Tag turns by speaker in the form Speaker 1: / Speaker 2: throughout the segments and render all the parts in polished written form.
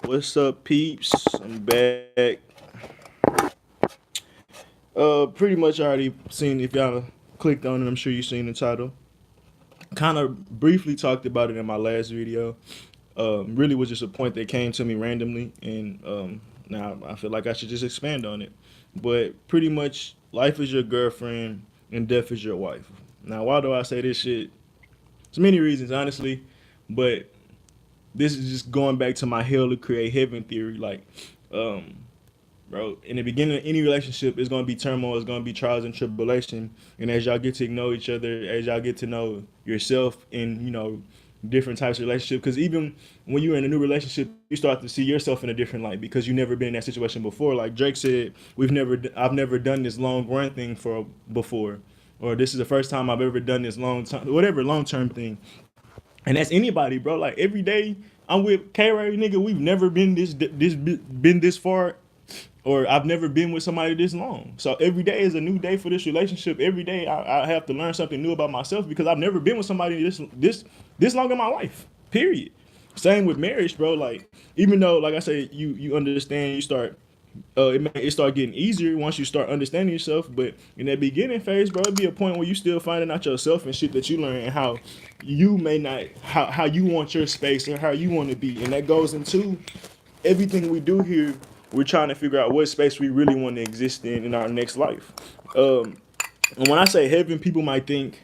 Speaker 1: What's up, peeps? I'm back. Pretty much already seen if y'all clicked on it. I'm sure you seen the title. Kind of briefly talked about it in my last video. Really was just a point that came to me randomly, and now I feel like I should just expand on it. But pretty much, life is your girlfriend and death is your wife. Now, why do I say this shit? There's many reasons, honestly, but this is just going back to my hell to create heaven theory. Um, bro, in the beginning of any relationship, it's gonna be turmoil, it's gonna be trials and tribulation. And as y'all get to know each other, as y'all get to know yourself in, different types of relationship, because even when you're in a new relationship, you start to see yourself in a different light because you've never been in that situation before. Like Drake said, I've never done this long run thing for before, or this is the first time I've ever done this long time, whatever long term thing. And that's anybody, bro. Like every day I'm with K Ray, nigga. We've never been this far, or I've never been with somebody this long. So every day is a new day for this relationship. Every day I have to learn something new about myself because I've never been with somebody this long in my life. Period. Same with marriage, bro. Like even though, like I say, you understand, you start it start getting easier once you start understanding yourself. But in that beginning phase, bro, it'd be a point where you still finding out yourself and shit that you learn and how you may not how you want your space and how you want to be. And that goes into everything we do here. We're trying to figure out what space we really want to exist in our next life. Um, and when I say heaven, people might think,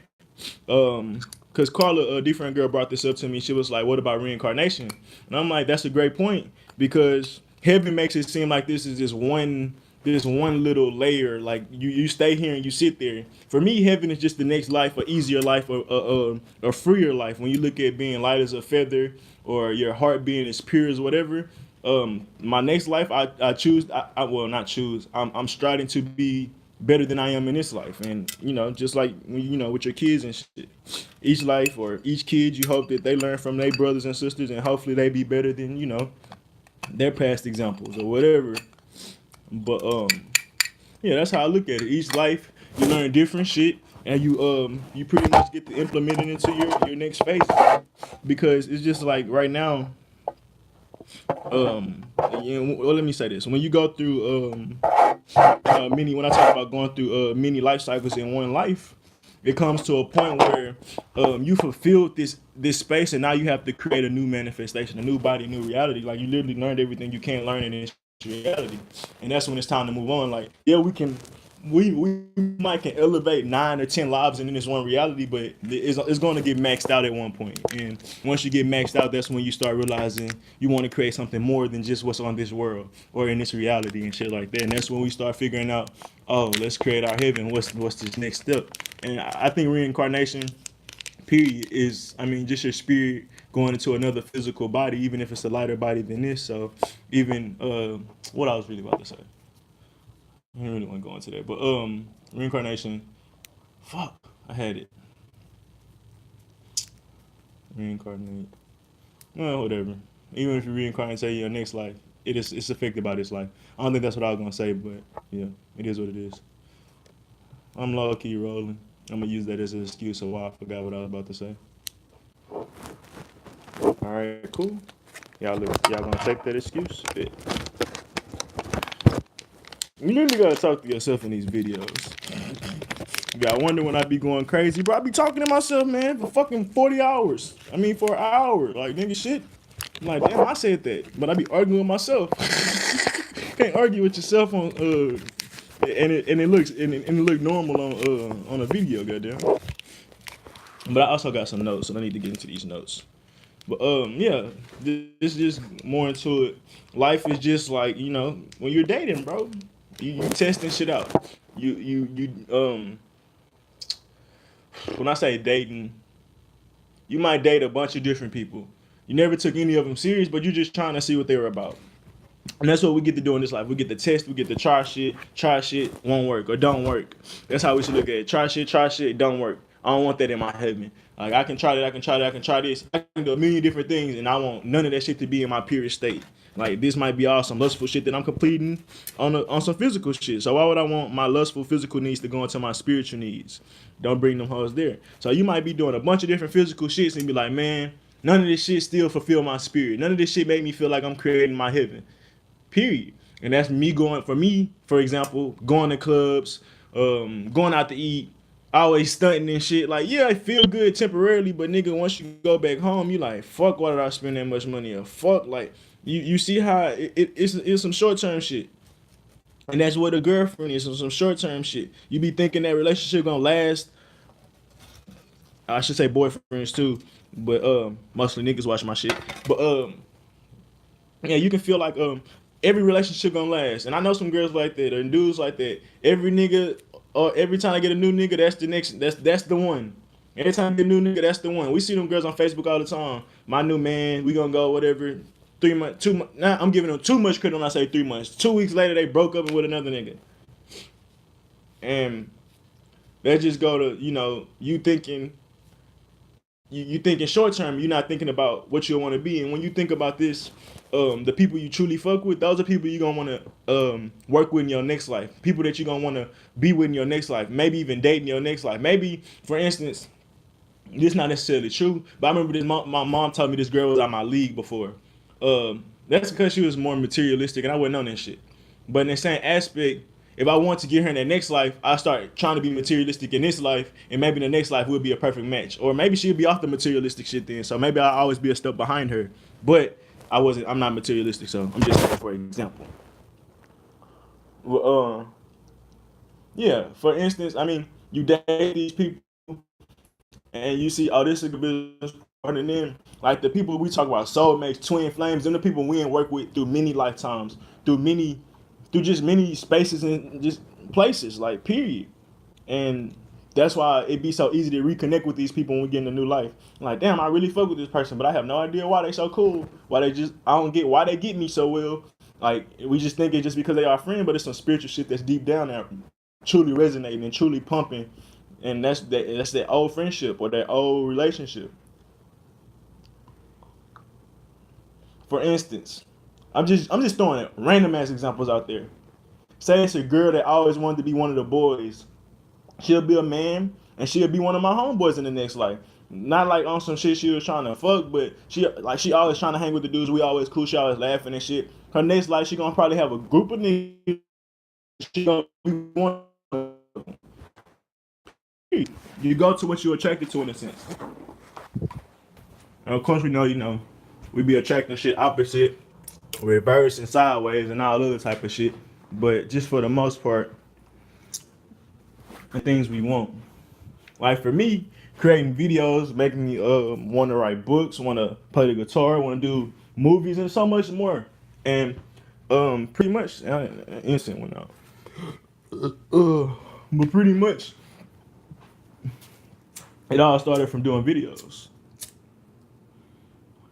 Speaker 1: because Carla, a different girl, brought this up to me. She was like, "What about reincarnation?" And I'm like, "That's a great point because heaven makes it seem like this is this one little layer. Like you stay here and you sit there. For me, heaven is just the next life, a easier life, a freer life. When you look at being light as a feather or your heart being as pure as whatever." My next life, I choose. I well, not choose. I'm striving to be better than I am in this life. And just like with your kids and shit, each life or each kid, you hope that they learn from their brothers and sisters, and hopefully they be better than their past examples or whatever. But yeah, that's how I look at it. Each life, you learn different shit, and you pretty much get to implement it into your next phase. Because it's just like right now, well, let me say this: when you go through many, when I talk about going through many life cycles in one life, it comes to a point where you fulfilled this space, and now you have to create a new manifestation, a new body, new reality. Like you literally learned everything you can't learn in this reality, and that's when it's time to move on. Like yeah, we might can elevate 9 or 10 lives in this one reality, but it's going to get maxed out at one point. And once you get maxed out, that's when you start realizing you want to create something more than just what's on this world or in this reality and shit like that. And that's when we start figuring out, oh, let's create our heaven. What's this next step? And I think reincarnation, period, is I mean just your spirit going into another physical body, even if it's a lighter body than this. So even what I was really about to say. I don't really want to go into that, but reincarnation. Fuck, I had it. Reincarnate. Well, whatever. Even if you reincarnate, say your next life, it's affected by this life. I don't think that's what I was gonna say, but yeah, it is what it is. I'm low key rolling. I'm gonna use that as an excuse of why I forgot what I was about to say. All right, cool. Y'all gonna take that excuse? Bet. You literally gotta talk to yourself in these videos. Yeah, I wonder when I be going crazy, bro. I be talking to myself, man, for fucking 40 hours. I mean, for an hour. Like, nigga, shit. I'm like, damn, I said that. But I be arguing with myself. Can't argue with yourself on, and it looks, and it look normal on a video, goddamn. But I also got some notes, so I need to get into these notes. But, yeah, this just more into it. Life is just like, when you're dating, bro, you testing shit out. When I say dating, you might date a bunch of different people. You never took any of them serious, but you're just trying to see what they were about. And that's what we get to do in this life. We get to test, we get to try shit, won't work or don't work. That's how we should look at it. Try shit, don't work. I don't want that in my heaven. Like I can try that, I can try that, I can try this. I can do a million different things, and I want none of that shit to be in my pure state. Like this might be all some lustful shit that I'm completing on some physical shit. So why would I want my lustful physical needs to go into my spiritual needs? Don't bring them hoes there. So you might be doing a bunch of different physical shits and be like, man, None of this shit still fulfill my spirit. None of this shit make me feel like I'm creating my heaven. Period. And that's me going, for me, for example, going to clubs, going out to eat, always stunting and shit. Like, yeah, I feel good temporarily, but nigga, once you go back home, you like, fuck, why did I spend that much money? Or fuck, like, you see how it's some short term shit. And that's what a girlfriend is, some short term shit. You be thinking that relationship gonna last. I should say boyfriends too, but mostly niggas watch my shit. But yeah, you can feel like every relationship gonna last. And I know some girls like that and dudes like that. Every nigga or every time I get a new nigga, that's the next that's the one. Every time I get a new nigga, that's the one. We see them girls on Facebook all the time. My new man, we gonna go whatever. 3 months, 2 months. Nah, I'm giving them too much credit when I say 3 months. 2 weeks later, they broke up with another nigga. And that just go to, you thinking you thinking short term, you're not thinking about what you want to be. And when you think about this, the people you truly fuck with, those are people you're gonna want to work with in your next life. People that you're gonna want to be with in your next life. Maybe even date in your next life. Maybe, for instance, this is not necessarily true, but I remember this. My mom told me this girl was out my league before. That's because she was more materialistic, and I wasn't on that shit. But in the same aspect, if I want to get her in the next life, I start trying to be materialistic in this life, and maybe in the next life will be a perfect match. Or maybe she'll be off the materialistic shit then, so maybe I'll always be a step behind her. But I'm not materialistic, so I'm just saying for example. Well, yeah, for instance, I mean, you date these people, and you see, oh, this is a business partner. And then, like the people we talk about, soulmates, twin flames, them the people we ain't work with through many lifetimes, through just many spaces and just places, like period. And that's why it be so easy to reconnect with these people when we get in a new life. Like, damn, I really fuck with this person, but I have no idea why they so cool. I don't get why they get me so well. Like, we just think it just because they are a friend, but it's some spiritual shit that's deep down there, truly resonating and truly pumping. And that's that old friendship or that old relationship. For instance, I'm just throwing random ass examples out there. Say it's a girl that always wanted to be one of the boys. She'll be a man and she'll be one of my homeboys in the next life. Not like on some shit she was trying to fuck, but she always trying to hang with the dudes. We always cool. She always laughing and shit. Her next life she gonna probably have a group of niggas. She gonna be one. You go to what you're attracted to in a sense. And of course we be attracting shit opposite, reverse and sideways and all other type of shit. But just for the most part, the things we want. Like for me, creating videos, making me want to write books, want to play the guitar, want to do movies, and so much more. And pretty much, instant went out. But pretty much, it all started from doing videos.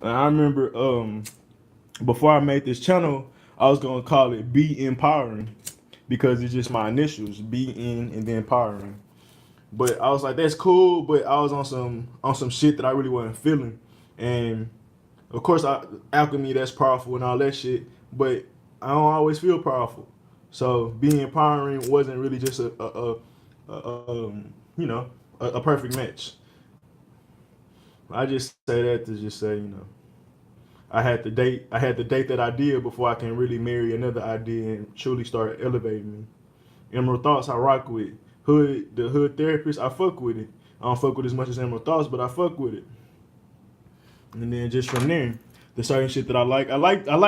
Speaker 1: And I remember before I made this channel, I was gonna call it Be Empowering because it's just my initials, Be In and then Empowering. But I was like, that's cool, but I was on some shit that I really wasn't feeling. And of course, alchemy, that's powerful and all that shit, but I don't always feel powerful. So being empowering wasn't really just a perfect match. I just say that to just say, I had to date that idea before I can really marry another idea and truly start elevating me. Emerald Thoughts I rock with. The hood therapist, I fuck with it. I don't fuck with as much as Emerald Thoughts, but I fuck with it. And then just from there, the certain shit that I like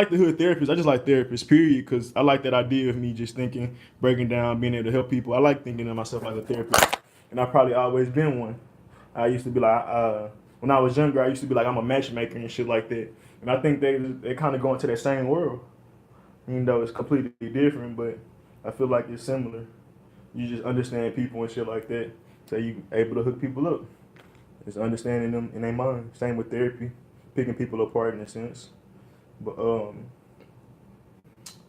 Speaker 1: the hood therapist. I just like therapists, period, because I like that idea of me just thinking, breaking down, being able to help people. I like thinking of myself like a therapist, and I probably always been one. I used to be like, when I was younger, I used to be like, I'm a matchmaker and shit like that. And I think they kind of go into that same world, even though it's completely different, but I feel like it's similar. You just understand people and shit like that, so you able to hook people up. It's understanding them in their mind. Same with therapy, picking people apart in a sense. But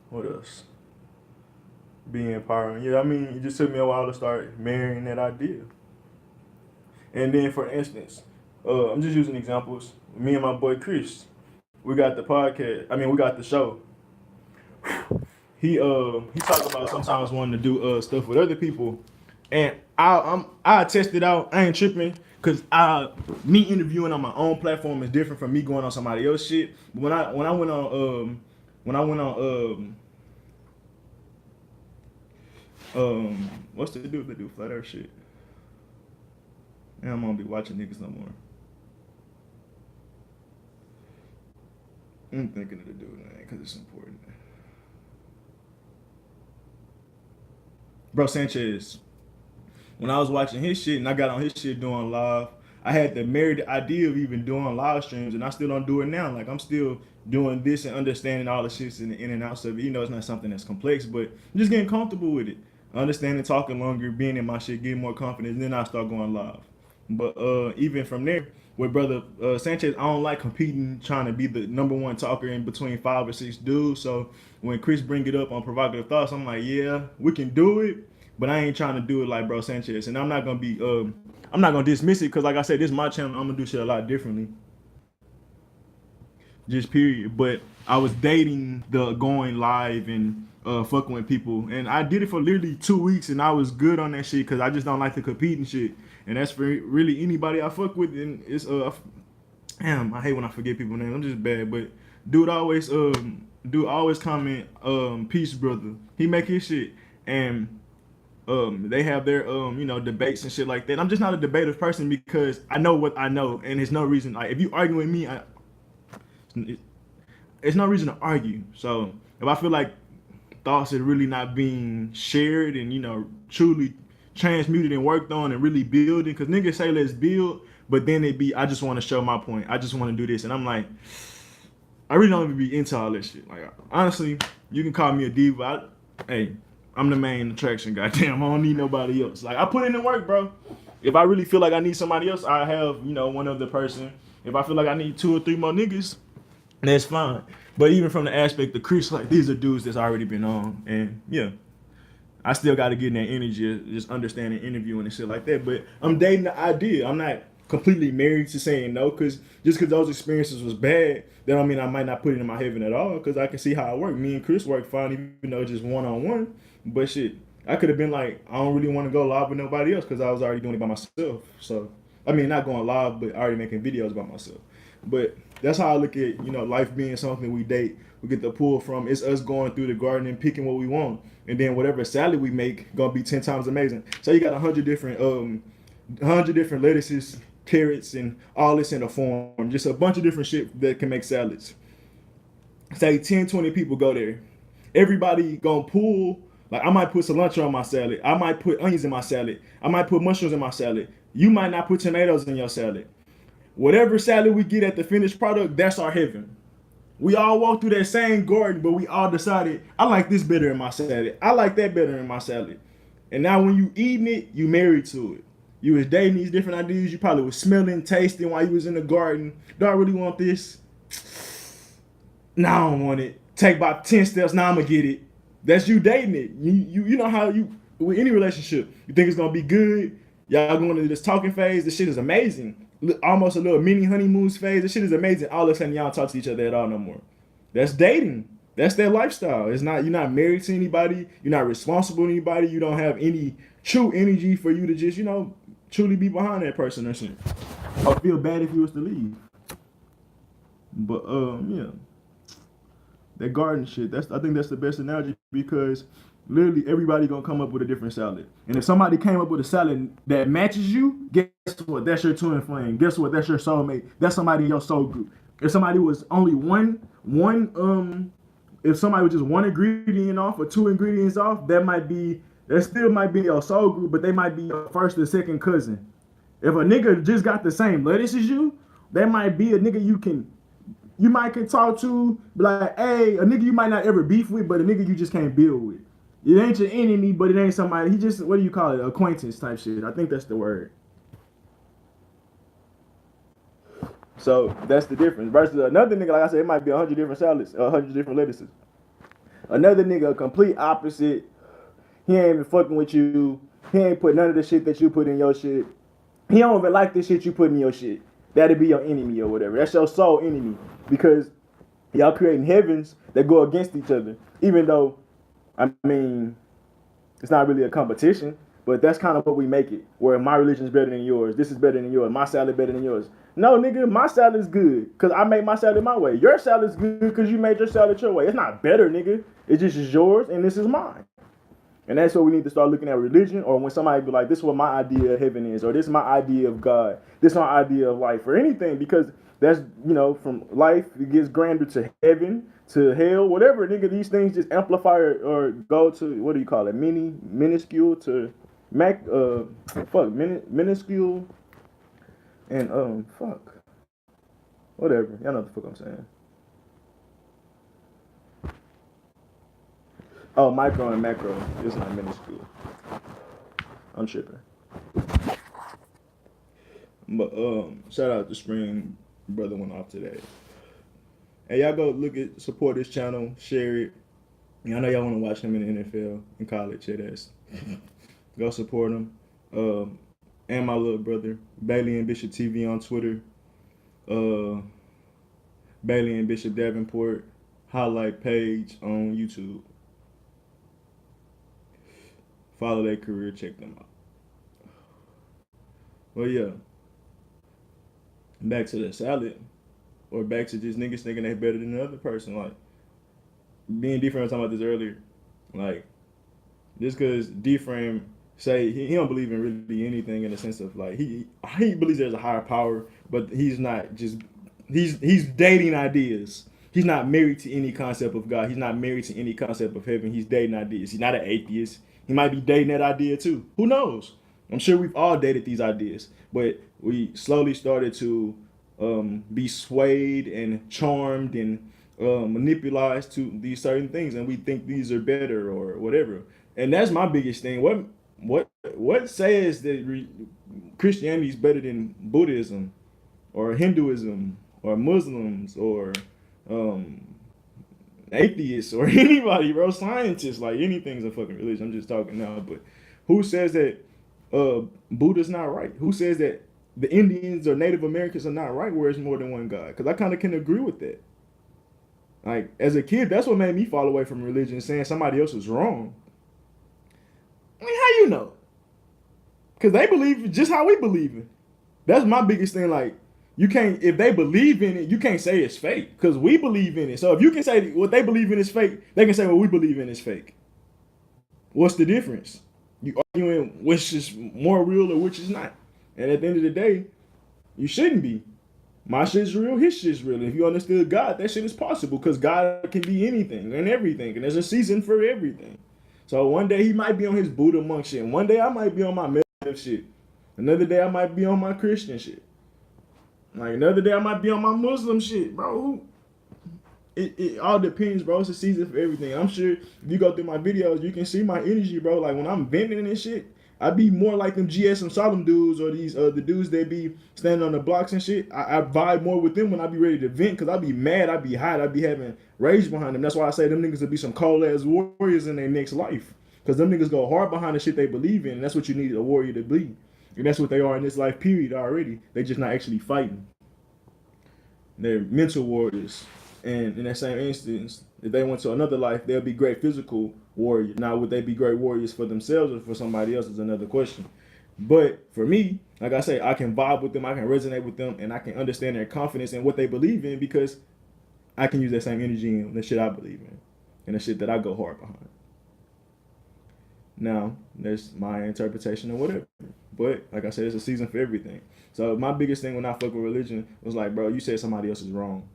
Speaker 1: what else? Being empowering. Yeah, I mean, it just took me a while to start marrying that idea. And then, for instance, I'm just using examples. Me and my boy Chris, we got the podcast. I mean, we got the show. He talked about sometimes wanting to do stuff with other people, and I test it out. I ain't tripping because me interviewing on my own platform is different from me going on somebody else's shit. But when I went on what's the dude that do flat earth shit? And I'm gonna be watching niggas no more. I'm thinking of the dude name because it's important. Bro Sanchez. When I was watching his shit and I got on his shit doing live, I had the myriad idea of even doing live streams, and I still don't do it now. Like I'm still doing this and understanding all the shits in the in and outs of it. You know, it's not something that's complex, but I'm just getting comfortable with it. Understanding, talking longer, being in my shit, getting more confidence, and then I start going live. But even from there, with brother Sanchez, I don't like competing, trying to be the number one talker in between 5 or 6 dudes. So when Chris bring it up on Provocative Thoughts, I'm like, yeah, we can do it, but I ain't trying to do it like bro Sanchez. And I'm not gonna dismiss it because, like I said, this is my channel. I'm gonna do shit a lot differently. Just period. But I was dating the going live and fucking with people, and I did it for literally 2 weeks, and I was good on that shit because I just don't like to compete and shit. And that's for really anybody I fuck with. And it's damn, I hate when I forget people's names. I'm just bad. But dude always comment peace brother. He make his shit, and they have their debates and shit like that. I'm just not a debative person because I know what I know, and there's no reason. Like if you argue with me, it's no reason to argue. So if I feel like thoughts are really not being shared and truly transmuted and worked on and really building, because niggas say let's build, but then it be I just want to show my point. I just want to do this, and I'm like, I really don't even be into all this shit. Like honestly, you can call me a diva. Hey, I'm the main attraction. Goddamn, I don't need nobody else. Like I put in the work, bro. If I really feel like I need somebody else, I have one other person. If I feel like I need 2 or 3 more niggas, that's fine. But even from the aspect of Chris, like these are dudes that's already been on, and yeah, I still got to get in that energy, just understanding interviewing and shit like that. But I'm dating the idea. I'm not completely married to saying no, because just because those experiences was bad, that don't mean I might not put it in my heaven at all, because I can see how it worked. Me and Chris work fine, even though just one-on-one. But shit, I could have been like, I don't really want to go live with nobody else because I was already doing it by myself. So, I mean, not going live, but already making videos by myself. But that's how I look at, life being something we date. We get the pull from. It's us going through the garden and picking what we want. And then whatever salad we make gonna be 10 times amazing. So you got 100 different lettuces, carrots, and all this in a form. Just a bunch of different shit that can make salads. Say 10, 20 people go there. Everybody gonna pull. Like I might put cilantro on my salad. I might put onions in my salad. I might put mushrooms in my salad. You might not put tomatoes in your salad. Whatever salad we get at the finished product, that's our heaven. We all walked through that same garden, but we all decided, I like this better in my salad. I like that better in my salad. And now when you eating it, you married to it. You was dating these different ideas. You probably was smelling, tasting while you was in the garden. Do I really want this? Nah, I don't want it. Take about 10 steps, now I'm gonna get it. That's you dating it. You know how you, with any relationship, you think it's gonna be good. Y'all going into this talking phase. This shit is amazing. Almost a little mini honeymoons phase. This shit is amazing. All of a sudden, y'all don't talk to each other at all no more. That's dating. That's their lifestyle. It's not, you're not married to anybody. You're not responsible to anybody. You don't have any true energy for you to just, truly be behind that person or something. I feel bad if you was to leave. But yeah, that garden shit. I think that's the best analogy, because literally everybody gonna come up with a different salad. And if somebody came up with a salad that matches you, guess what? That's your twin flame. Guess what? That's your soulmate. That's somebody in your soul group. If somebody was only if somebody was just one ingredient off or 2 ingredients off, that still might be your soul group, but they might be your first or second cousin. If a nigga just got the same lettuce as you, that might be a nigga you might can talk to, be like, hey, a nigga you might not ever beef with, but a nigga you just can't build with. It ain't your enemy, but it ain't somebody. He just, what do you call it? Acquaintance type shit. I think that's the word. So that's the difference. Versus another nigga, like I said, it might be 100 different salads, 100 different lettuces. Another nigga, complete opposite. He ain't even fucking with you. He ain't put none of the shit that you put in your shit. He don't even like the shit you put in your shit. That'd be your enemy or whatever. That's your soul enemy, because y'all creating heavens that go against each other. Even though, I mean, it's not really a competition. But that's kind of what we make it. Where my religion is better than yours. This is better than yours. My salad better than yours. No, nigga, my salad is good because I made my salad my way. Your salad is good because you made your salad your way. It's not better, nigga. It just is yours and this is mine. And that's what we need to start looking at religion, or when somebody be like, this is what my idea of heaven is, or this is my idea of God, this is my idea of life, or anything, because that's, from life, it gets grander to heaven, to hell, whatever, nigga, these things just amplify or go to, what do you call it, minuscule to minuscule, and, whatever, y'all know what the fuck I'm saying. Oh, micro and macro. It's not minuscule. I'm tripping. But shout out to Spring. Brother went off today. Hey, y'all go support this channel, share it. I know y'all want to watch him in the NFL in college. Go support him. And my little brother, Bailey and Bishop TV on Twitter. Bailey and Bishop Davenport highlight page on YouTube. Follow their career, check them out. Well, yeah. Back to the salad, or back to just niggas thinking they better than the other person. Like, being different, I was talking about this earlier. Like, just because D-Frame say he don't believe in really anything in the sense of, like, he believes there's a higher power, but he's not just, he's dating ideas. He's not married to any concept of God. He's not married to any concept of heaven. He's dating ideas. He's not an atheist. He might be dating that idea too. Who knows? I'm sure we've all dated these ideas, but we slowly started to be swayed and charmed and manipulated to these certain things, and we think these are better or whatever. And that's my biggest thing. What says that Christianity is better than Buddhism or Hinduism or Muslims or atheists or anybody, bro? Scientists, like, anything's a fucking religion. I'm just talking now, but who says that Buddha's not right? Who says that the Indians or Native Americans are not right where it's more than one God? Because I kind of can agree with that. Like, as a kid, that's what made me fall away from religion, saying somebody else is wrong. I mean, how you know? Because they believe just how we believe it. That's my biggest thing. Like, you can't, if they believe in it, you can't say it's fake because we believe in it. So if you can say what they believe in is fake, they can say what we believe in is fake. What's the difference? You arguing which is more real or which is not. And at the end of the day, you shouldn't be. My shit's real, his shit's real. And if you understood God, that shit is possible because God can be anything and everything. And there's a season for everything. So one day he might be on his Buddha monk shit. One day I might be on my Muslim shit. Another day I might be on my Christian shit. Like, another day I might be on my Muslim shit, bro. It all depends, bro. It's a season for everything. I'm sure if you go through my videos, you can see my energy, bro. Like, when I'm venting and shit, I be more like them GS and Solemn dudes or these the dudes that be standing on the blocks and shit. I vibe more with them when I be ready to vent because I be mad, I be hot, I be having rage behind them. That's why I say them niggas will be some cold ass warriors in their next life. Because them niggas go hard behind the shit they believe in, and that's what you need a warrior to be. And that's what they are in this life period already. They just not actually fighting. They're mental warriors. And in that same instance, if they went to another life, they'll be great physical warriors. Now, would they be great warriors for themselves or for somebody else is another question. But for me, like I say, I can vibe with them, I can resonate with them, and I can understand their confidence in what they believe in because I can use that same energy in the shit I believe in and the shit that I go hard behind. Now, there's my interpretation of whatever. But, like I said, it's a season for everything. So my biggest thing when I fuck with religion was like, bro, you said somebody else is wrong.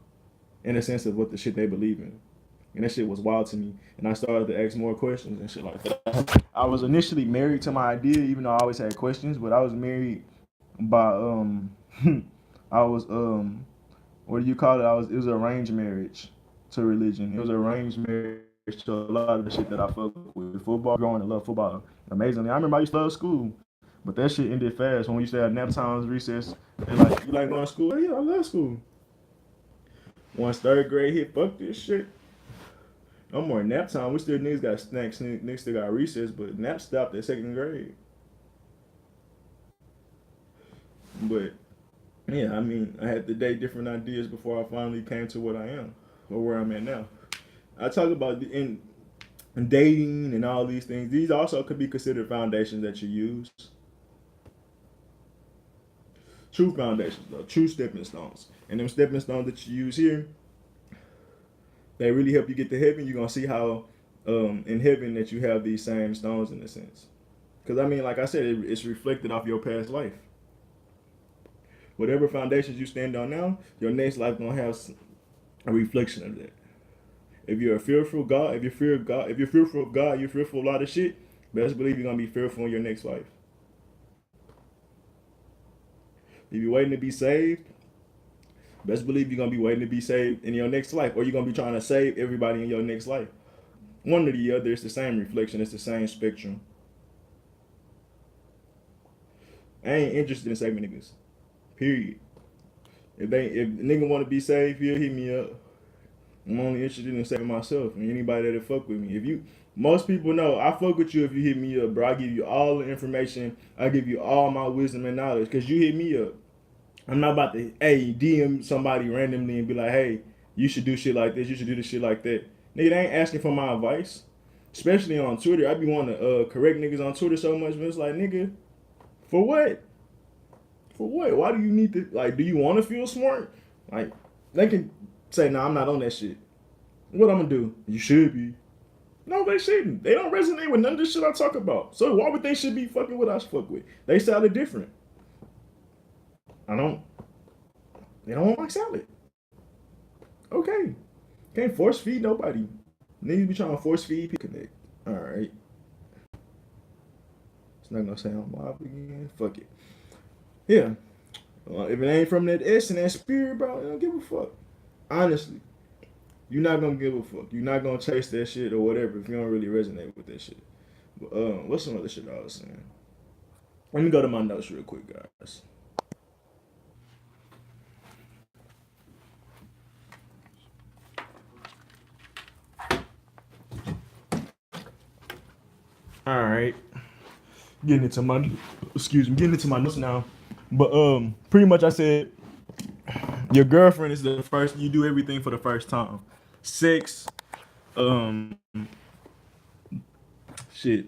Speaker 1: In the sense of what the shit they believe in. And that shit was wild to me. And I started to ask more questions and shit like that. I was initially married to my idea, even though I always had questions, but I was married by I was what do you call it? It was an arranged marriage to religion. It was an arranged marriage to a lot of the shit that I fuck with. Football, growing to love football amazingly. I remember I used to love school. But that shit ended fast. When we used to have nap times, recess, they're like, you like going to school? Yeah, I love school. Once third grade hit, fuck this shit. No more nap time. We still niggas got snacks, niggas still got recess, but nap stopped at second grade. But yeah, I mean, I had to date different ideas before I finally came to what I am or where I'm at now. I talk about dating and all these things, these also could be considered foundations that you use. True foundations, though, true stepping stones. And them stepping stones that you use here, they really help you get to heaven. You're gonna see how in heaven that you have these same stones in a sense. Because I mean, like I said, it's reflected off your past life. Whatever foundations you stand on now, your next life gonna have a reflection of that. If you're a fearful God, if you're fearful of God, you're fearful of a lot of shit. Best believe you're gonna be fearful in your next life. If you're waiting to be saved, best believe you're gonna be waiting to be saved in your next life, or you're gonna be trying to save everybody in your next life. One or the other, it's the same reflection, it's the same spectrum. I ain't interested in saving niggas. Period. If nigga want to be saved, he'll hit me up. I'm only interested in saving myself and anybody that'll fuck with me. Most people know I fuck with you if you hit me up, bro. I give you all the information. I give you all my wisdom and knowledge because you hit me up. I'm not about to, DM somebody randomly and be like, hey, you should do shit like this. You should do this shit like that. Nigga, they ain't asking for my advice. Especially on Twitter. I be wanting to correct niggas on Twitter so much, but it's like, nigga, for what? For what? Why do you need to, like, do you want to feel smart? Like, they can say, nah, I'm not on that shit. What I'm gonna do? You should be. No, they shouldn't. They don't resonate with none of the shit I talk about. So why would they should be fucking what I fuck with? They sounded different. They don't want my salad. Okay. Can't force feed nobody. Niggas be trying to force feed people. Connect. Alright. It's not gonna sound live again. Fuck it. Yeah. If it ain't from that S and that spirit, bro, I don't give a fuck. Honestly. You're not gonna give a fuck. You're not gonna chase that shit or whatever if you don't really resonate with that shit. But what's some other shit I was saying? Let me go to my notes real quick, guys. All right, getting into my notes now. But pretty much I said your girlfriend is the first. You do everything for the first time. Sex, um, shit,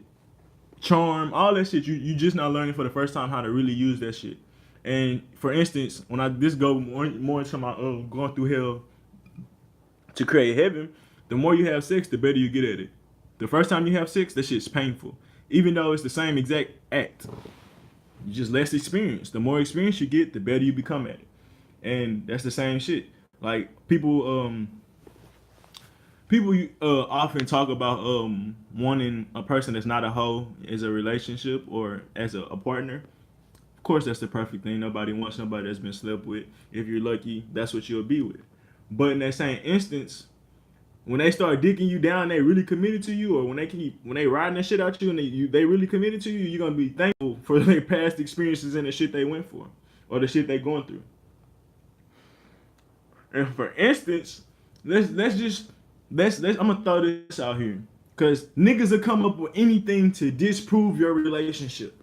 Speaker 1: charm, all that shit. You just not learning for the first time how to really use that shit. And for instance, when I this go more into my going through hell to create heaven, the more you have sex, the better you get at it. The first time you have sex, that shit's painful. Even though it's the same exact act. You just less experience. The more experience you get, the better you become at it. And that's the same shit. Like people often talk about wanting a person that's not a hoe as a relationship or as a partner. Of course, that's the perfect thing. Nobody wants somebody that's been slept with. If you're lucky, that's what you'll be with. But in that same instance, when they start dicking you down, they really committed to you, or when they riding that shit out you and they really committed to you, you're gonna be thankful for their past experiences and the shit they went for, or the shit they going through. And for instance, let's I'm gonna throw this out here, cause niggas will come up with anything to disprove your relationship.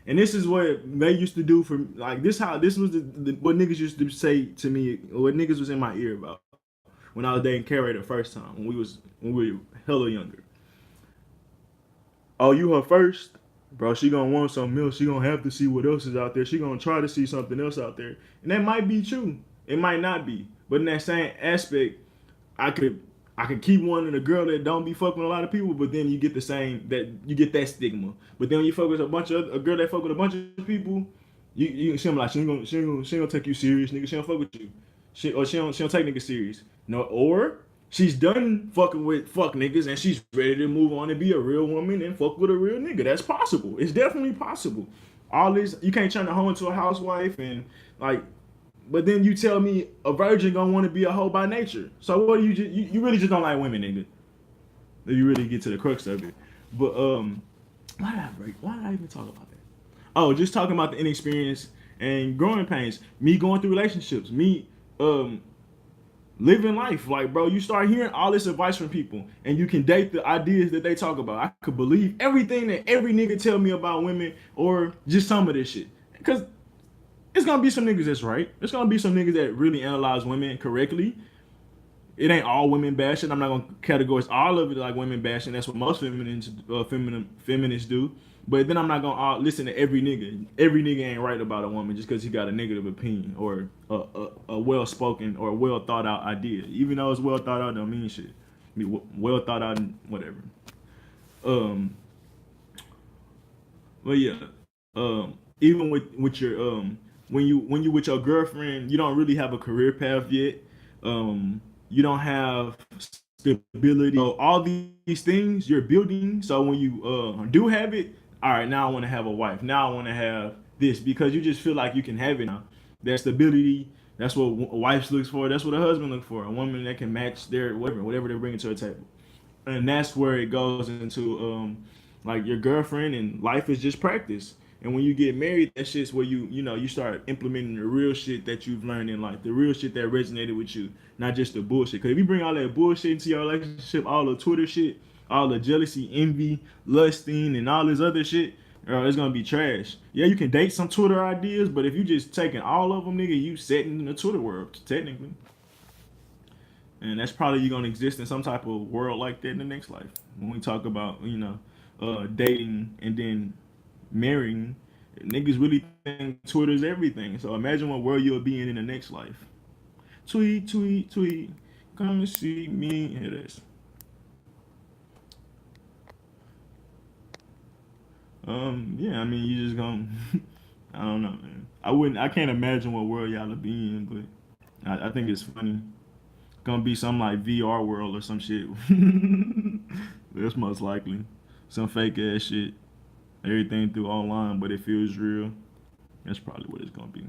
Speaker 1: And this is what they used to do for like this. How this was what niggas used to say to me, or what niggas was in my ear about when I was dating Carrie the first time when we were hella younger. Oh, you her first, bro? She gonna want something else. She gonna have to see what else is out there. She gonna try to see something else out there, and that might be true. It might not be, but in that same aspect, I could keep wanting a girl that don't be fucking with a lot of people, but then you get that stigma. But then when you fuck with a girl that fuck with a bunch of people, she like she ain't gonna take you serious, nigga. She don't fuck with you. She don't take niggas serious. No, or she's done fucking with fuck niggas and she's ready to move on and be a real woman and fuck with a real nigga. That's possible. It's definitely possible. All this, you can't turn a hoe into a housewife and like. But then you tell me a virgin gonna want to be a hoe by nature. So what do you really just don't like women, nigga? If you really get to the crux of it. But why did I even talk about that? Oh, just talking about the inexperience and growing pains. Me going through relationships. Me living life. Like, bro, you start hearing all this advice from people and you can date the ideas that they talk about. I could believe everything that every nigga tell me about women or just some of this shit. Because it's gonna be some niggas that's right. There's gonna be some niggas that really analyze women correctly. it ain't all women bashing. I'm not gonna categorize all of it like women bashing. That's what most feminists do. But then I'm not gonna listen to every nigga. Every nigga ain't right about a woman just because he got a negative opinion or a well spoken or well thought out idea. Even though it's well thought out, don't mean shit. I mean, well thought out, whatever. Um, but yeah, even with your when you with your girlfriend, you don't really have a career path yet. You don't have stability. So all these things you're building. So when you do have it, all right, now I want to have a wife. Now I want to have this because you just feel like you can have it now. That stability. That's what a wife looks for. That's what a husband looks for. A woman that can match their whatever they're bringing to a table. And that's where it goes into like your girlfriend and life is just practice. And when you get married, that shit's where you start implementing the real shit that you've learned in life, the real shit that resonated with you, not just the bullshit. Because if you bring all that bullshit into your relationship, all the Twitter shit, all the jealousy, envy, lusting, and all this other shit, it's gonna be trash. Yeah, you can date some Twitter ideas, but if you just taking all of them, nigga, you setting in the Twitter world technically. And that's probably you're gonna exist in some type of world like that in the next life. When we talk about dating and then marrying, niggas really think Twitter's everything. So imagine what world you'll be in the next life. Tweet, tweet, tweet. Come and see me. Here it is. Yeah, I mean, you just gonna, I don't know, man. I can't imagine what world y'all will be in, but I think it's funny. Gonna be some like VR world or some shit. That's most likely. Some fake ass shit. Everything through online, but it feels real. That's probably what it's gonna be.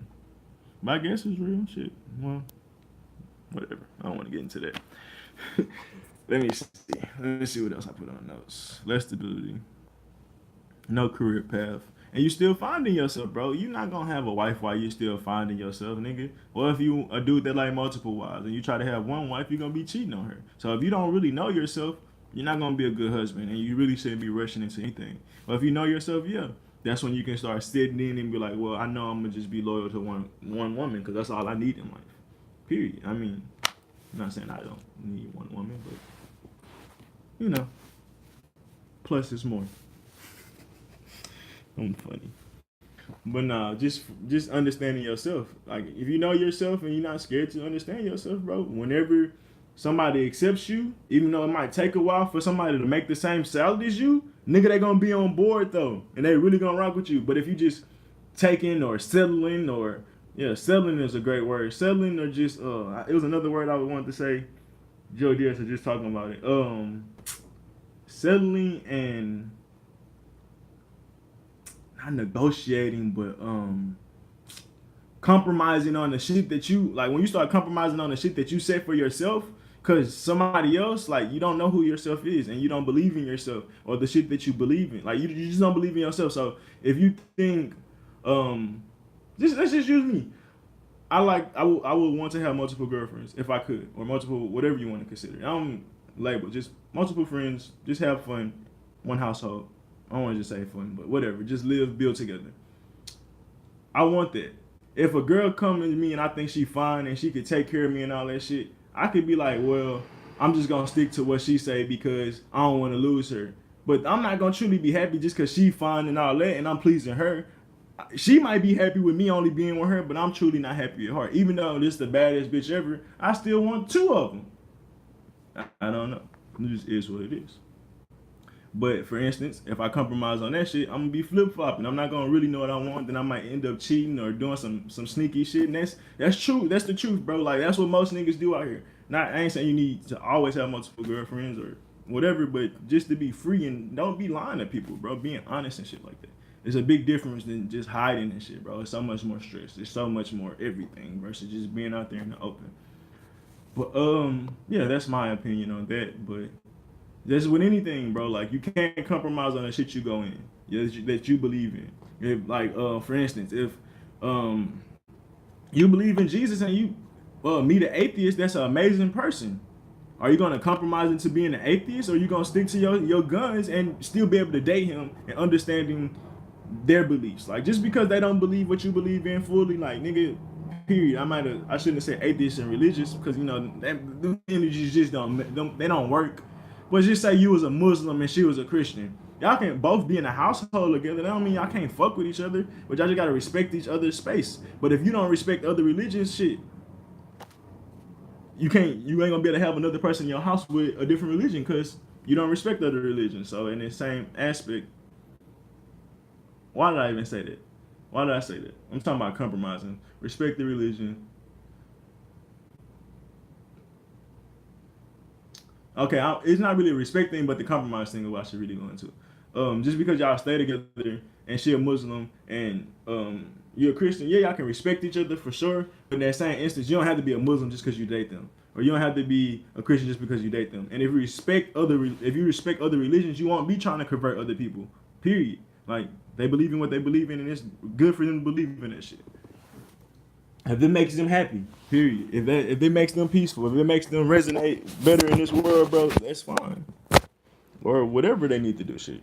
Speaker 1: But I guess it's real shit. Well, whatever. I don't want to get into that. Let me see. Let me see what else I put on notes. Less stability. No career path. And you still finding yourself, bro. You're not gonna have a wife while you still finding yourself, nigga. Or if you a dude that like multiple wives and you try to have one wife, you're gonna be cheating on her. So if you don't really know yourself, you're not gonna be a good husband, and you really shouldn't be rushing into anything. But if you know yourself, yeah, that's when you can start sitting in and be like, well, I know I'm gonna just be loyal to one woman because that's all I need in life. Period. I mean, I'm not saying I don't need one woman, but plus it's more. I'm funny. But nah, just understanding yourself. Like if you know yourself and you're not scared to understand yourself, bro. Whenever somebody accepts you, even though it might take a while for somebody to make the same salary as you, nigga, they gonna be on board though, and they really gonna rock with you. But if you just taking or settling or settling is a great word. Settling or just it was another word I wanted to say. Joe Diaz was just talking about it. Settling and not negotiating, but compromising on the shit that you like. When you start compromising on the shit that you set for yourself, cause somebody else, like, you don't know who yourself is, and you don't believe in yourself or the shit that you believe in. Like you just don't believe in yourself. So if you think, let's just use me. I would want to have multiple girlfriends if I could, or multiple whatever you want to consider. I don't label, just multiple friends, just have fun, one household. I don't want to just say fun, but whatever. Just live, build together. I want that. If a girl comes to me and I think she fine and she could take care of me and all that shit, I could be like, well, I'm just gonna stick to what she say because I don't want to lose her. But I'm not gonna truly be happy just because she fine and all that and I'm pleasing her. She might be happy with me only being with her, but I'm truly not happy at heart. Even though this is the baddest bitch ever, I still want two of them. I don't know. It just is what it is. But for instance, if I compromise on that shit, I'm gonna be flip flopping. I'm not gonna really know what I want. Then I might end up cheating or doing some sneaky shit. And that's true. That's the truth, bro. Like that's what most niggas do out here. Not I ain't saying you need to always have multiple girlfriends or whatever, but just to be free and don't be lying to people, bro. Being honest and shit like that. There's a big difference than just hiding and shit, bro. It's so much more stress. There's so much more everything versus just being out there in the open. But yeah, that's my opinion on that. But just with anything, bro, like you can't compromise on the shit you go in that you believe in. If like for instance, if you believe in Jesus and you meet an atheist, that's an amazing person. Are you gonna compromise into being an atheist, or are you gonna stick to your guns and still be able to date him and understanding their beliefs? Like just because they don't believe what you believe in fully, like nigga, period. I shouldn't have said atheist and religious because them energies just they don't work. But just say you was a Muslim and she was a Christian. Y'all can both be in a household together. That don't mean y'all can't fuck with each other, but y'all just gotta respect each other's space. But if you don't respect other religions, shit, you ain't gonna be able to have another person in your house with a different religion because you don't respect other religions. So in the same aspect, why did I even say that? Why did I say that? I'm talking about compromising. Respect the religion. Okay, it's not really a respect thing, but the compromise thing is what I should really go into. Just because y'all stay together and she a Muslim and you're a Christian, yeah, y'all can respect each other for sure. But in that same instance, you don't have to be a Muslim just because you date them, or you don't have to be a Christian just because you date them. And if you respect other religions, you won't be trying to convert other people. Period. Like they believe in what they believe in, and it's good for them to believe in that shit. If it makes them happy, period. If it makes them peaceful, if it makes them resonate better in this world, bro, that's fine. Or whatever they need to do, shit.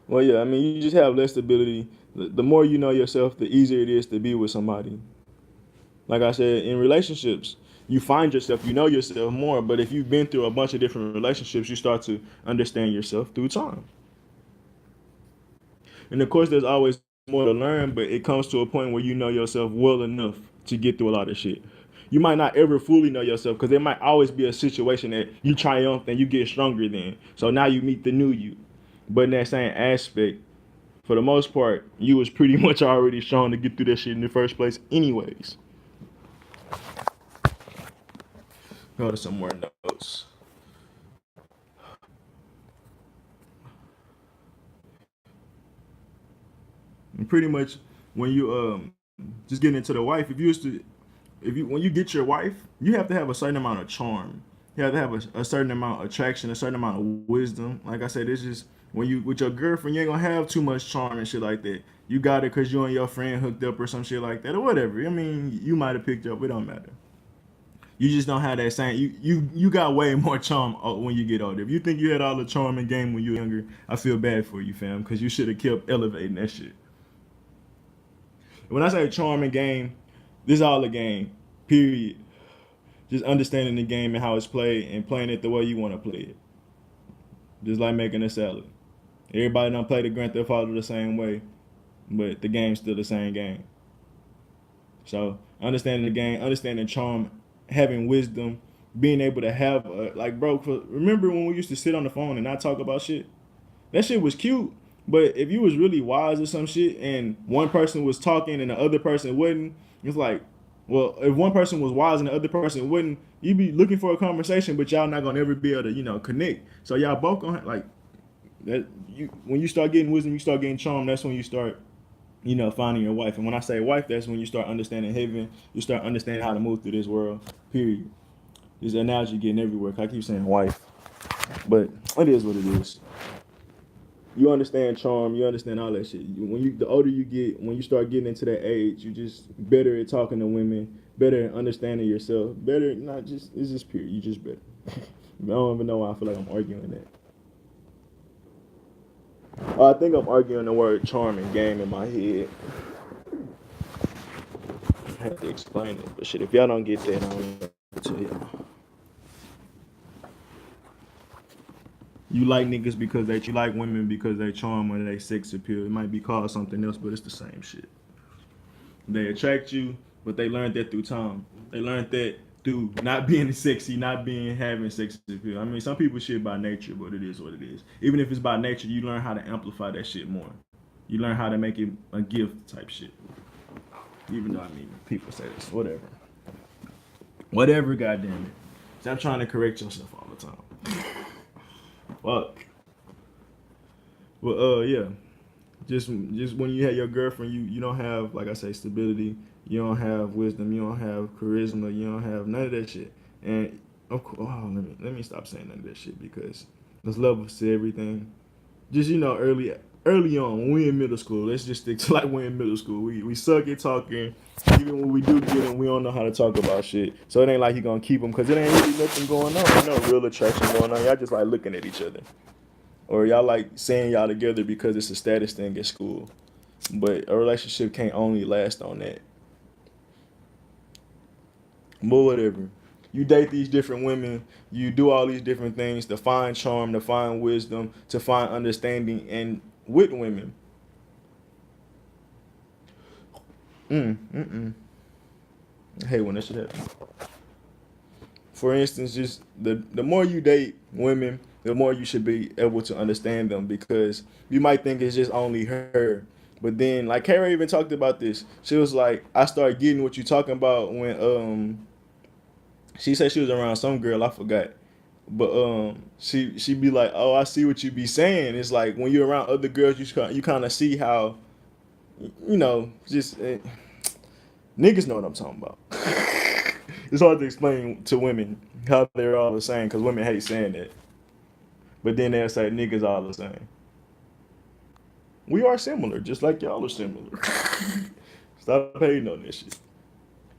Speaker 1: Well, yeah, I mean, you just have less stability. The more you know yourself, the easier it is to be with somebody. Like I said, in relationships, you find yourself, you know yourself more. But if you've been through a bunch of different relationships, you start to understand yourself through time. And of course, there's always more to learn, but it comes to a point where you know yourself well enough to get through a lot of shit. You might not ever fully know yourself because there might always be a situation that you triumph and you get stronger then. So now you meet the new you. But in that same aspect, for the most part, you was pretty much already strong to get through that shit in the first place anyways. Go to some more notes. And pretty much when you just getting into the wife, when you get your wife, you have to have a certain amount of charm. You have to have a certain amount of attraction, a certain amount of wisdom. Like I said, it's just when you with your girlfriend, you ain't gonna have too much charm and shit like that. You got it because you and your friend hooked up or some shit like that or whatever. I mean, you might have picked up. It don't matter. You just don't have that same. You got way more charm when you get older. If you think you had all the charm and game when you were younger, I feel bad for you, fam, because you should have kept elevating that shit. When I say charm and game, this is all a game. Period. Just understanding the game and how it's played and playing it the way you want to play it. Just like making a salad. Everybody don't play the Grand Theft Auto the same way, but the game's still the same game. So understanding the game, understanding charm, having wisdom, being able to have like, bro. Remember when we used to sit on the phone and not talk about shit? That shit was cute. But if you was really wise or some shit and one person was talking and the other person wouldn't, it's like, well, if one person was wise and the other person wouldn't, you'd be looking for a conversation, but y'all not gonna ever be able to, connect. So y'all both gonna like that. When you start getting wisdom, you start getting charm. That's when you start, finding your wife. And when I say wife, that's when you start understanding heaven. You start understanding how to move through this world. Period. This analogy getting everywhere. I keep saying wife, but it is what it is. You understand charm, you understand all that shit. The older you get, when you start getting into that age, you just better at talking to women, better at understanding yourself, better not just it's just period. You just better. I don't even know why I feel like I'm arguing that. I think I'm arguing the word charm and game in my head. I have to explain it, but shit, if y'all don't get that, I don't know what to tell y'all. You like niggas because you like women because they charm or they sex appeal. It might be called something else, but it's the same shit. They attract you, but they learned that through time. They learned that through not being sexy, not being having sex appeal. I mean, some people shit by nature, but it is what it is. Even if it's by nature, you learn how to amplify that shit more. You learn how to make it a gift type shit. Even though, people say this, whatever. Whatever, goddamn it. Stop trying to correct yourself all the time. Fuck. Well, yeah. Just when you have your girlfriend, you don't have, like I say, stability. You don't have wisdom. You don't have charisma. You don't have none of that shit. And of course, let me stop saying none of that shit because there's levels to everything. Just early on when we in middle school, let's just stick to like we're in middle school. We suck at talking. Even when we do get them, we don't know how to talk about shit. So it ain't like you gonna keep them because it ain't really nothing going on. Ain't no real attraction going on. Y'all just like looking at each other, or y'all like saying y'all together because it's a status thing at school. But a relationship can't only last on that. But whatever. You date these different women, you do all these different things to find charm, to find wisdom, to find understanding and with women. Mm. I hate when that shit happens. For instance, just the more you date women, the more you should be able to understand them because you might think it's just only her. But then like Kara even talked about this. She was like, I started getting what you talking about when she said she was around some girl, I forgot. But she be like, "Oh, I see what you be saying." It's like when you're around other girls, you kind of see how, just niggas know what I'm talking about. It's hard to explain to women how they're all the same because women hate saying that. But then they'll say niggas all the same. We are similar, just like y'all are similar. Stop hating on this shit.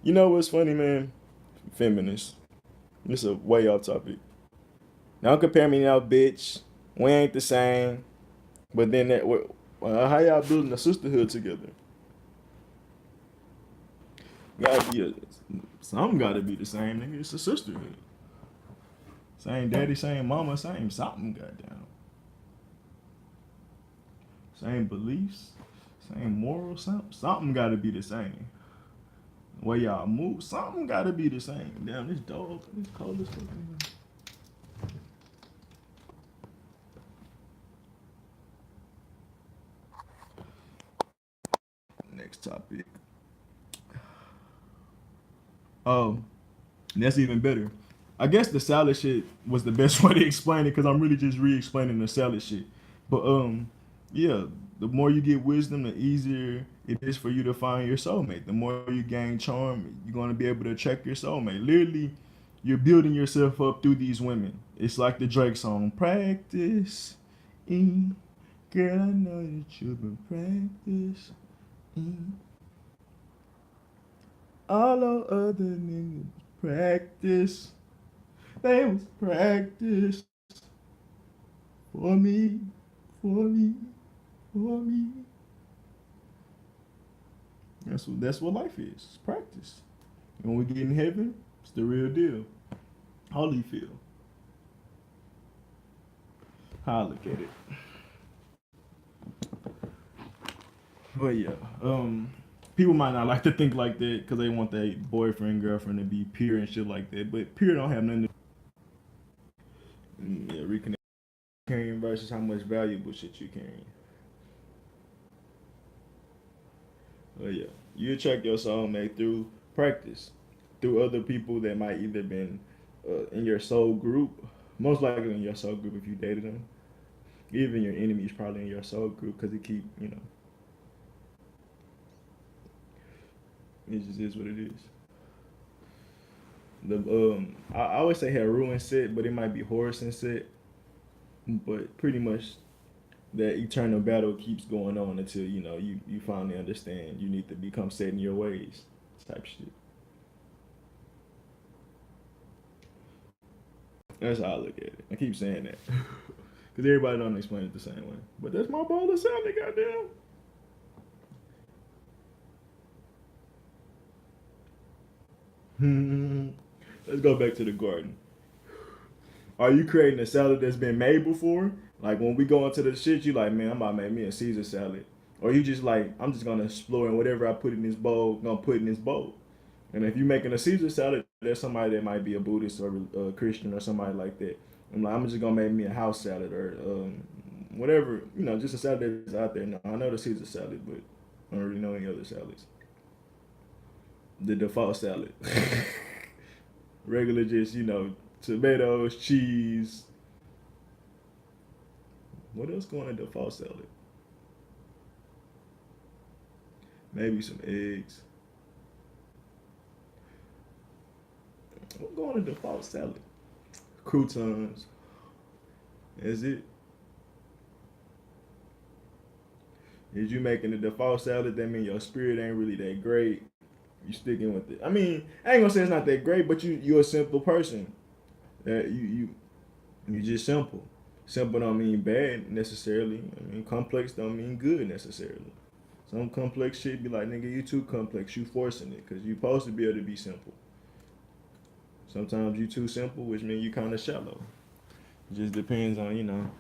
Speaker 1: You know what's funny, man? Feminists. This is a way off topic. Don't compare me now, bitch. We ain't the same. But then how y'all building a sisterhood together? Gotta be some gotta be the same, nigga. It's a sisterhood. Same daddy, same mama, same something, goddamn. Same beliefs, same morals, something gotta be the same. The way y'all move, something gotta be the same. Damn, this dog, this cold as fuck. Next topic. Oh, that's even better. I guess the salad shit was the best way to explain it because I'm really just re-explaining the salad shit. But yeah, the more you get wisdom, the easier it is for you to find your soulmate. The more you gain charm, you're gonna be able to attract your soulmate. Literally, you're building yourself up through these women. It's like the Drake song, "Practice, girl, I know that you've been practicing. All the other niggas practice." They was practice for me, for me, for me. That's what life is. It's practice. When we get in heaven, it's the real deal. Holyfield. How I look at it. But yeah, people might not like to think like that because they want their boyfriend, girlfriend to be pure and shit like that. But pure don't have nothing to yeah, reconnect carrying versus how much valuable shit you carrying. But yeah, you attract your soulmate through practice, through other people that might either been in your soul group, most likely in your soul group if you dated them. Even your enemies probably in your soul group because it keep it just is what it is. The I always say Haru and Set, but it might be Horus and Set. But pretty much that eternal battle keeps going on until you finally understand you need to become set in your ways type shit. That's how I look at it. I keep saying that because everybody don't explain it the same way. But that's my ball of salad, goddamn. Let's go back to the garden. Are you creating a salad that's been made before? Like when we go into the shit, you like, man, I'm about to make me a Caesar salad. Or you just like, I'm just gonna explore and whatever I put in this bowl, gonna put in this bowl. And if you're making a Caesar salad, there's somebody that might be a Buddhist or a Christian or somebody like that. I'm like, I'm just gonna make me a house salad or whatever, just a salad that's out there. Now I know the Caesar salad, but I don't really know any other salads. The default salad, regular, just tomatoes, cheese. What else going in default salad? Maybe some eggs. What going in default salad? Croutons. Is it? Is you making the default salad? That mean your spirit ain't really that great. You sticking with it. I mean, I ain't gonna say it's not that great, but you're a simple person. You just simple. Simple don't mean bad necessarily. I mean, complex don't mean good necessarily. Some complex shit be like, nigga, you too complex. You forcing it because you supposed to be able to be simple. Sometimes you too simple, which means you kind of shallow. It just depends on,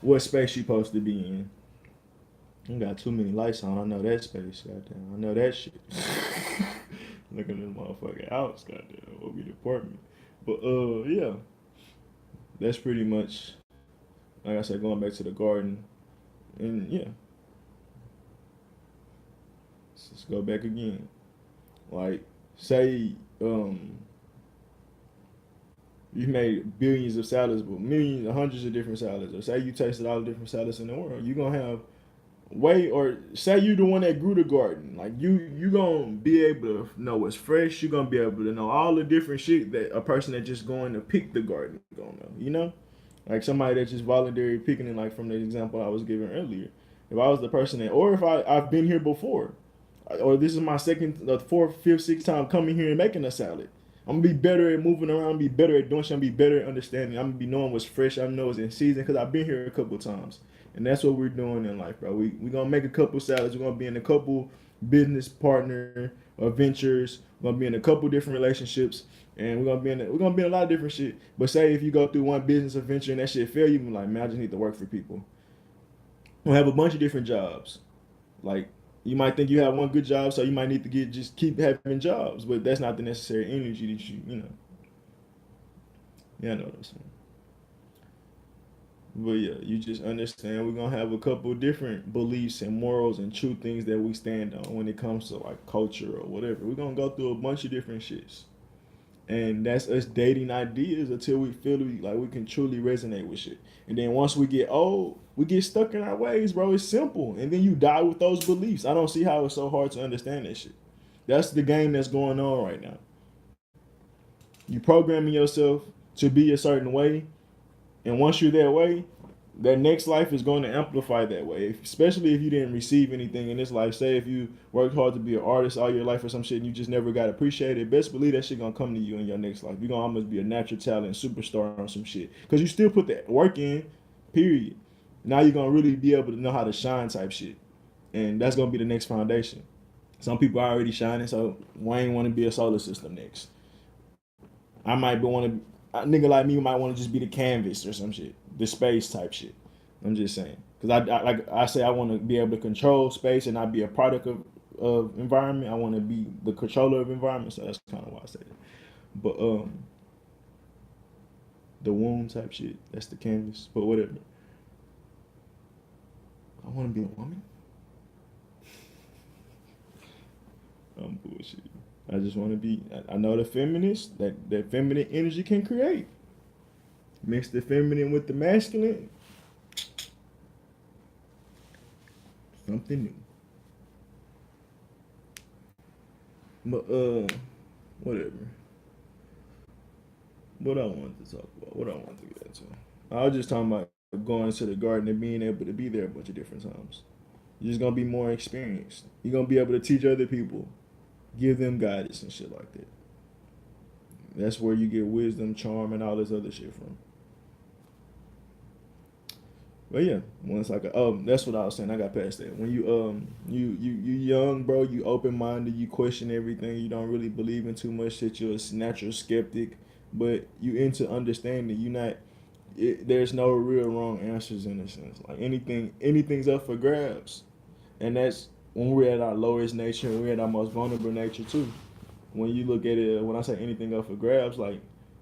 Speaker 1: what space you supposed to be in. You got too many lights on. I know that space. Goddamn. I know that shit. Look at this motherfucking house. Goddamn. What be the apartment? But, yeah. That's pretty much, like I said, going back to the garden. And, yeah. Let's go back again. Like, say, you made billions of salads, but millions, hundreds of different salads. Or say you tasted all the different salads in the world. You're going to have way, or say you the one that grew the garden. Like you gonna be able to know what's fresh. You're gonna be able to know all the different shit that a person that just going to pick the garden gonna know. Like somebody that just voluntarily picking it. Like from the example I was giving earlier. If I was the person that, or if I've been here before, or this is my second, the fourth, fifth, sixth time coming here and making a salad. I'm gonna be better at moving around, be better at doing shit, I'm gonna be better at understanding. I'm gonna be knowing what's fresh, I know it's in season, because I've been here a couple times. And that's what we're doing in life, bro. We gonna make a couple salads, we're gonna be in a couple business partner or ventures, we're gonna be in a couple different relationships, and we're gonna be in a lot of different shit. But say if you go through one business or venture and that shit fail, you be like, man, I just need to work for people. We'll have a bunch of different jobs. Like you might think you have one good job, so you might need to just keep having jobs, but that's not the necessary energy that Yeah, I know what I'm saying. But yeah, you just understand we're gonna have a couple different beliefs and morals and true things that we stand on when it comes to like culture or whatever. We're gonna go through a bunch of different shits. And that's us dating ideas until we feel like we can truly resonate with shit. And then once we get old, we get stuck in our ways, bro. It's simple. And then you die with those beliefs. I don't see how it's so hard to understand that shit. That's the game that's going on right now. You programming yourself to be a certain way, and once you're that way, that next life is going to amplify that way. Especially if you didn't receive anything in this life. Say if you worked hard to be an artist all your life or some shit and you just never got appreciated, best believe that shit gonna come to you in your next life. You're gonna almost be a natural talent superstar on some shit. Cause you still put the work in, period. Now you're gonna really be able to know how to shine type shit. And that's gonna be the next foundation. Some people are already shining, so Wayne wanna be a solar system next. I might be want to, a nigga like me might want to just be the canvas or some shit, the space type shit. I'm just saying, because like I say, I want to be able to control space and not be a product of environment. I want to be the controller of environment. So that's kind of why I say that. But the womb type shit, that's the canvas. But whatever. I want to be a woman. I'm bullshit. I just want to be. I know the feminist that feminine energy can create. Mix the feminine with the masculine. Something new. But whatever. What I wanted to talk about. What I wanted to get into. I was just talking about going to the garden and being able to be there a bunch of different times. You're just gonna be more experienced. You're gonna be able to teach other people, give them guidance and shit like that. That's where you get wisdom, charm, and all this other shit from. But yeah, when it's like that's what I was saying. I got past that. When you young, bro, you open minded, you question everything. You don't really believe in too much shit. You're a natural skeptic, but you into understanding. You not. There's no real wrong answers in a sense. Like anything's up for grabs, and that's when we're at our lowest nature. We're at our most vulnerable nature too. When you look at it, when I say anything up for grabs, like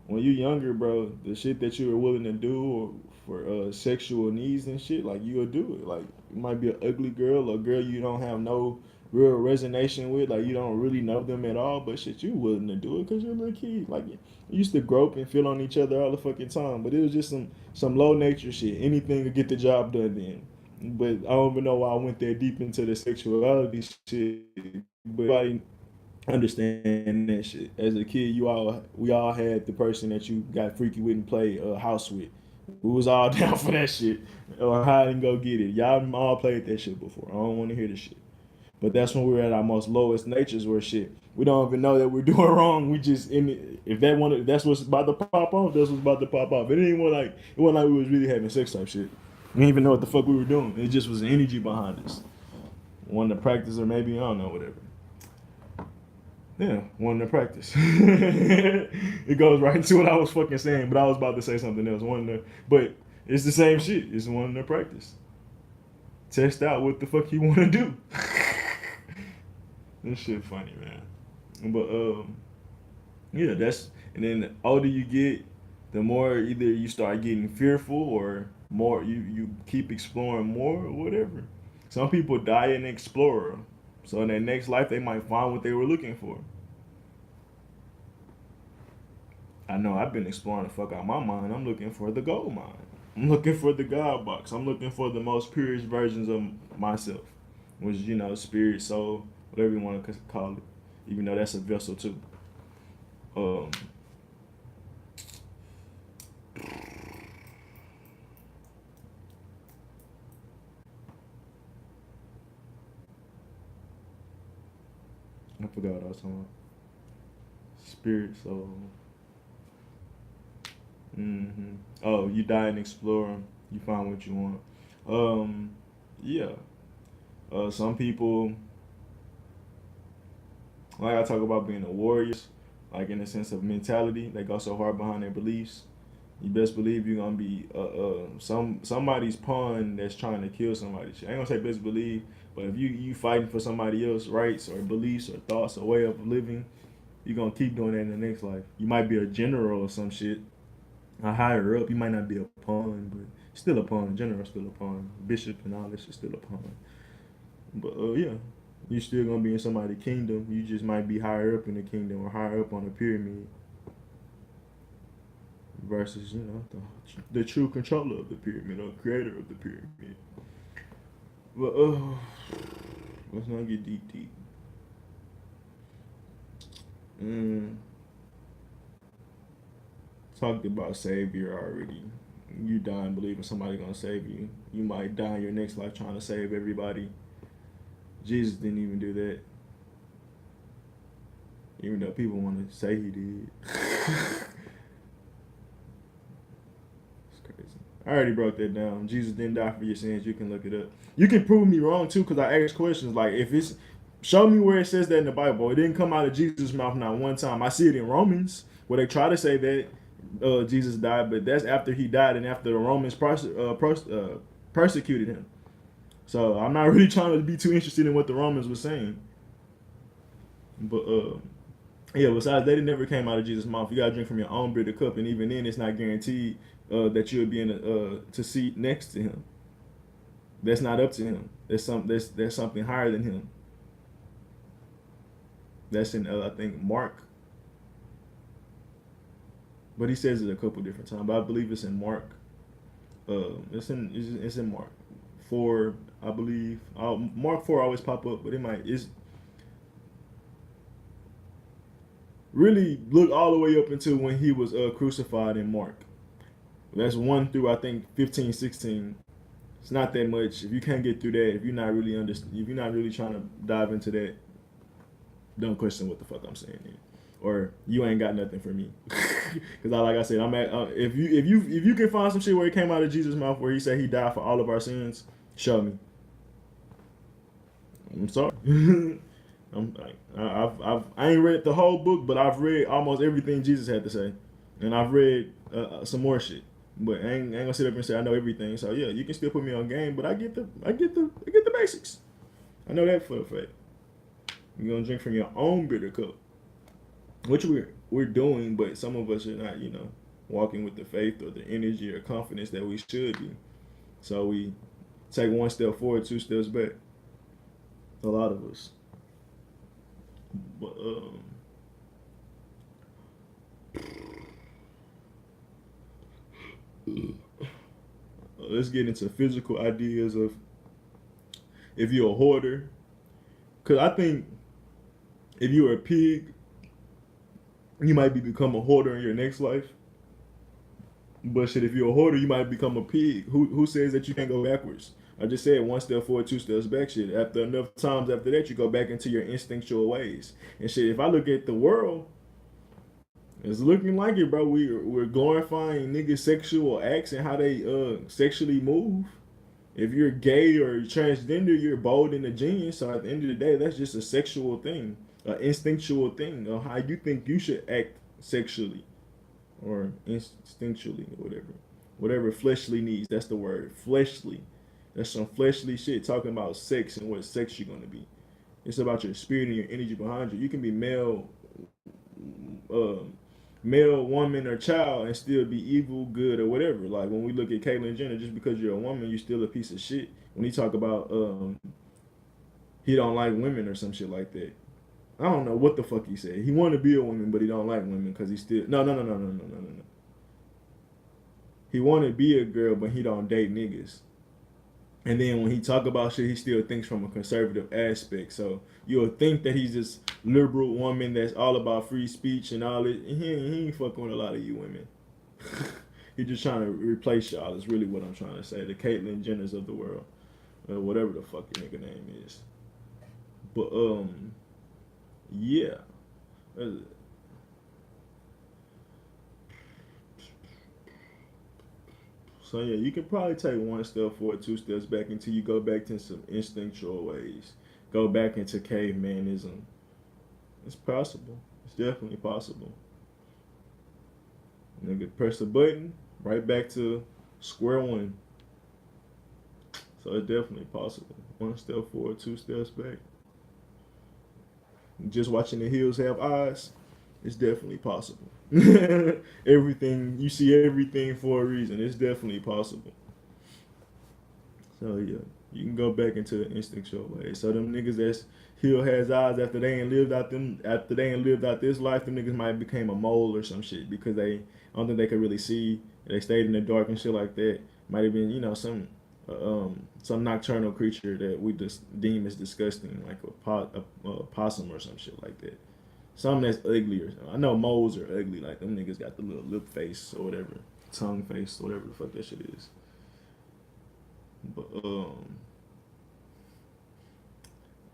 Speaker 1: when you're younger, bro, the shit that you were willing to do or for sexual needs and shit, like you'll do it. Like it might be an ugly girl or a girl you don't have no real resonation with, like you don't really know them at all, but shit, you willing to do it because you're a little kid. Like you used to grope and feel on each other all the fucking time, but it was just some low nature shit. Anything to get the job done then. But I don't even know why I went there deep into the sexuality shit. But everybody understand that shit. As a kid, we all had the person that you got freaky with and play house with. We was all down for that shit or hide and go get it. Y'all all played that shit before. I don't want to hear this shit. But that's when we're at our most lowest natures, where shit we don't even know that we're doing wrong. We just if that's what's about to pop off. That's what's about to pop off. It wasn't like we was really having sex type shit. We didn't even know what the fuck we were doing. It just was the energy behind us. One to practice, or maybe I don't know, whatever. Yeah, one to practice. It goes right into what I was fucking saying, but I was about to say something else. One to, but it's the same shit. It's one to practice. Test out what the fuck you want to do. This shit funny, man. But yeah, that's, and then the older you get, the more either you start getting fearful or more you keep exploring more or whatever. Some people die an explorer, so in their next life they might find what they were looking for. I know I've been exploring the fuck out my mind. I'm looking for the gold mine. I'm looking for the God box. I'm looking for the most purest versions of myself, which spirit, soul, whatever you want to call it. Even though that's a vessel too. Um, I forgot what I was talking about. Spirit, soul. Oh, you die and explore. You find what you want. Yeah. Some people, like I talk about being a warrior, like in the sense of mentality, they go so hard behind their beliefs. You best believe you're gonna be somebody's pawn that's trying to kill somebody. I ain't gonna say best believe, but if you fighting for somebody else's rights or beliefs or thoughts or way of living, you're gonna keep doing that in the next life. You might be a general or some shit, a higher up. You might not be a pawn, but still a pawn. General still a pawn. Bishop and all this is still a pawn. But yeah, you still gonna be in somebody's kingdom. You just might be higher up in the kingdom or higher up on the pyramid versus the true controller of the pyramid or creator of the pyramid. But let's not get deep. Talked about savior already. You die and believe in somebody gonna save you. You might die in your next life trying to save everybody. Jesus didn't even do that, even though people want to say he did. It's crazy. I already broke that down. Jesus didn't die for your sins. You can look it up. You can prove me wrong too, because I asked questions like, if it's, show me where it says that in the Bible. It didn't come out of Jesus' mouth not one time. I see it in Romans where they try to say that Jesus died, but that's after he died and after the Romans persecuted him. So I'm not really trying to be too interested in what the Romans were saying. But yeah, besides that, it never came out of Jesus' mouth. You gotta drink from your own bitter cup, and even then, it's not guaranteed that you'll be in to seat next to him. That's not up to him. There's something higher than him. That's in I think Mark, but he says it a couple different times. But I believe it's in Mark. It's in Mark 4, I believe. Mark 4 always pop up, but it's really look all the way up until when he was crucified in Mark. That's 1 through I think 15, 16. It's not that much. If you can't get through that, if you're not really trying to dive into that, don't question what the fuck I'm saying here, or you ain't got nothing for me. Because like I said, I'm at if you can find some shit where it came out of Jesus' mouth where he said he died for all of our sins, show me. I'm sorry. I'm like I ain't read the whole book, but I've read almost everything Jesus had to say, and I've read some more shit. But I ain't gonna sit up and say I know everything. So yeah, you can still put me on game, but I get the basics. I know that for a fact. You're gonna drink from your own bitter cup, which we're doing, but some of us are not, walking with the faith or the energy or confidence that we should be. So we take one step forward, 2 steps back. A lot of us. But let's get into physical ideas of if you're a hoarder. Because I think if you're a pig, you might become a hoarder in your next life. But shit, if you're a hoarder, you might become a pig. Who says that you can't go backwards? I just said 1 step forward, 2 steps back. Shit, after enough times after that, you go back into your instinctual ways. And shit, if I look at the world, it's looking like it, bro. We're glorifying niggas' sexual acts and how they sexually move. If you're gay or transgender, you're bold and a genius. So at the end of the day, that's just a sexual thing, an instinctual thing of how you think you should act sexually or instinctually or whatever fleshly needs. That's the word, fleshly. That's some fleshly shit talking about sex and what sex you're gonna be. It's about your spirit and your energy behind you. You can be uh, male, woman, or child and still be evil, good, or whatever. Like when we look at Caitlyn Jenner, just because you're a woman, you're still a piece of shit. When he talk about he don't like women or some shit like that. I don't know what the fuck he said. He want to be a woman, but he don't like women because he still no. He want to be a girl, but he don't date niggas. And then when he talk about shit, he still thinks from a conservative aspect. So you'll think that he's this liberal woman that's all about free speech and all it. And he ain't fucking with a lot of you women. He just trying to replace y'all. Is really what I'm trying to say. The Caitlyn Jenners of the world, whatever the fuck your nigga name is. But yeah. So yeah, you can probably take one step forward, two steps back until you go back to some instinctual ways. Go back into cavemanism. It's possible. It's definitely possible. Nigga, press a button, right back to square one. So it's definitely possible. One step forward, two steps back. Just watching the hills have eyes, it's definitely possible. Everything, you see everything for a reason. It's definitely possible. So yeah, you can go back into the instinctual way. So them niggas that's hill has eyes after they ain't lived out this life, them niggas might became a mole or some shit because they I don't think they could really see. They stayed in the dark and shit like that. Might have been, some nocturnal creature that we just deem as disgusting, like a possum or some shit like that. Something that's uglier. I know moles are ugly. Like them niggas got the little lip face or whatever, tongue face, whatever the fuck that shit is. But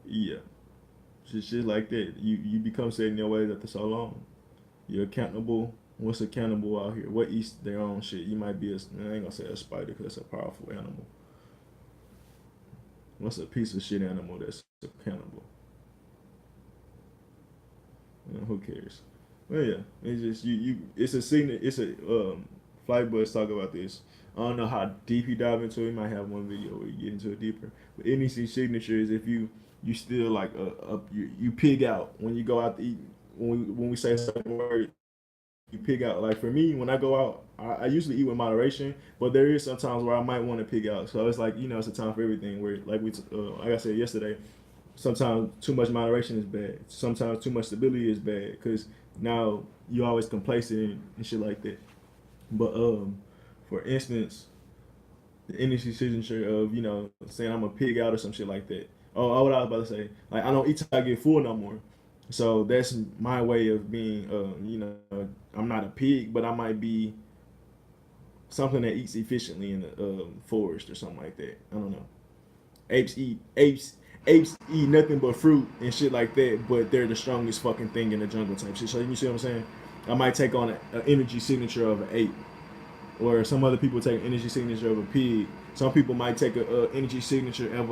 Speaker 1: yeah, just shit like that. You become set in your ways after so long. You're accountable. What's accountable out here? What eats their own shit? You might be I ain't gonna say a spider because that's a powerful animal. What's a piece of shit animal that's accountable? Who cares? Well, yeah, it's just It's a signet. It's a Flight Buzz talk about this. I don't know how deep you dive into it. You might have one video where you get into it deeper. But NEC signature is if you still like you pig out when you go out to eat. When we say certain word, you pig out. Like for me, when I go out, I usually eat with moderation. But there is sometimes where I might want to pig out. So it's like it's a time for everything. Where like like I said yesterday. Sometimes too much moderation is bad. Sometimes too much stability is bad because now you always complacent and shit like that. But for instance, the industry signature of saying I'm a pig out or some shit like that. Oh, what I was about to say, like I don't eat till I get full no more. So that's my way of being. I'm not a pig, but I might be something that eats efficiently in the forest or something like that. I don't know. Apes eat nothing but fruit and shit like that, but they're the strongest fucking thing in the jungle type shit. So you see what I'm saying? I might take on an energy signature of an ape, or some other people take an energy signature of a pig. Some people might take a energy signature of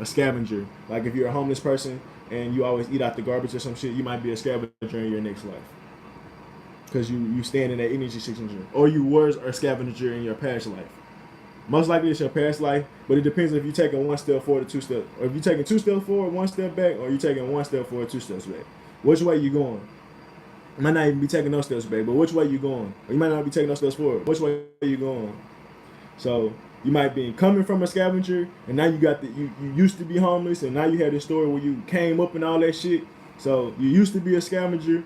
Speaker 1: a scavenger. Like if you're a homeless person and you always eat out the garbage or some shit, you might be a scavenger in your next life because you stand in that energy signature, or you were a scavenger in your past life. Most likely it's your past life, but it depends if you're taking one step forward or two steps. Or if you're taking two steps forward, one step back, or you're taking one step forward, two steps back. Which way you going? You might not even be taking no steps back, but which way you going? Or you might not be taking no steps forward. Which way you going? So you might be coming from a scavenger, and now you got you used to be homeless, and now you had this story where you came up and all that shit. So you used to be a scavenger.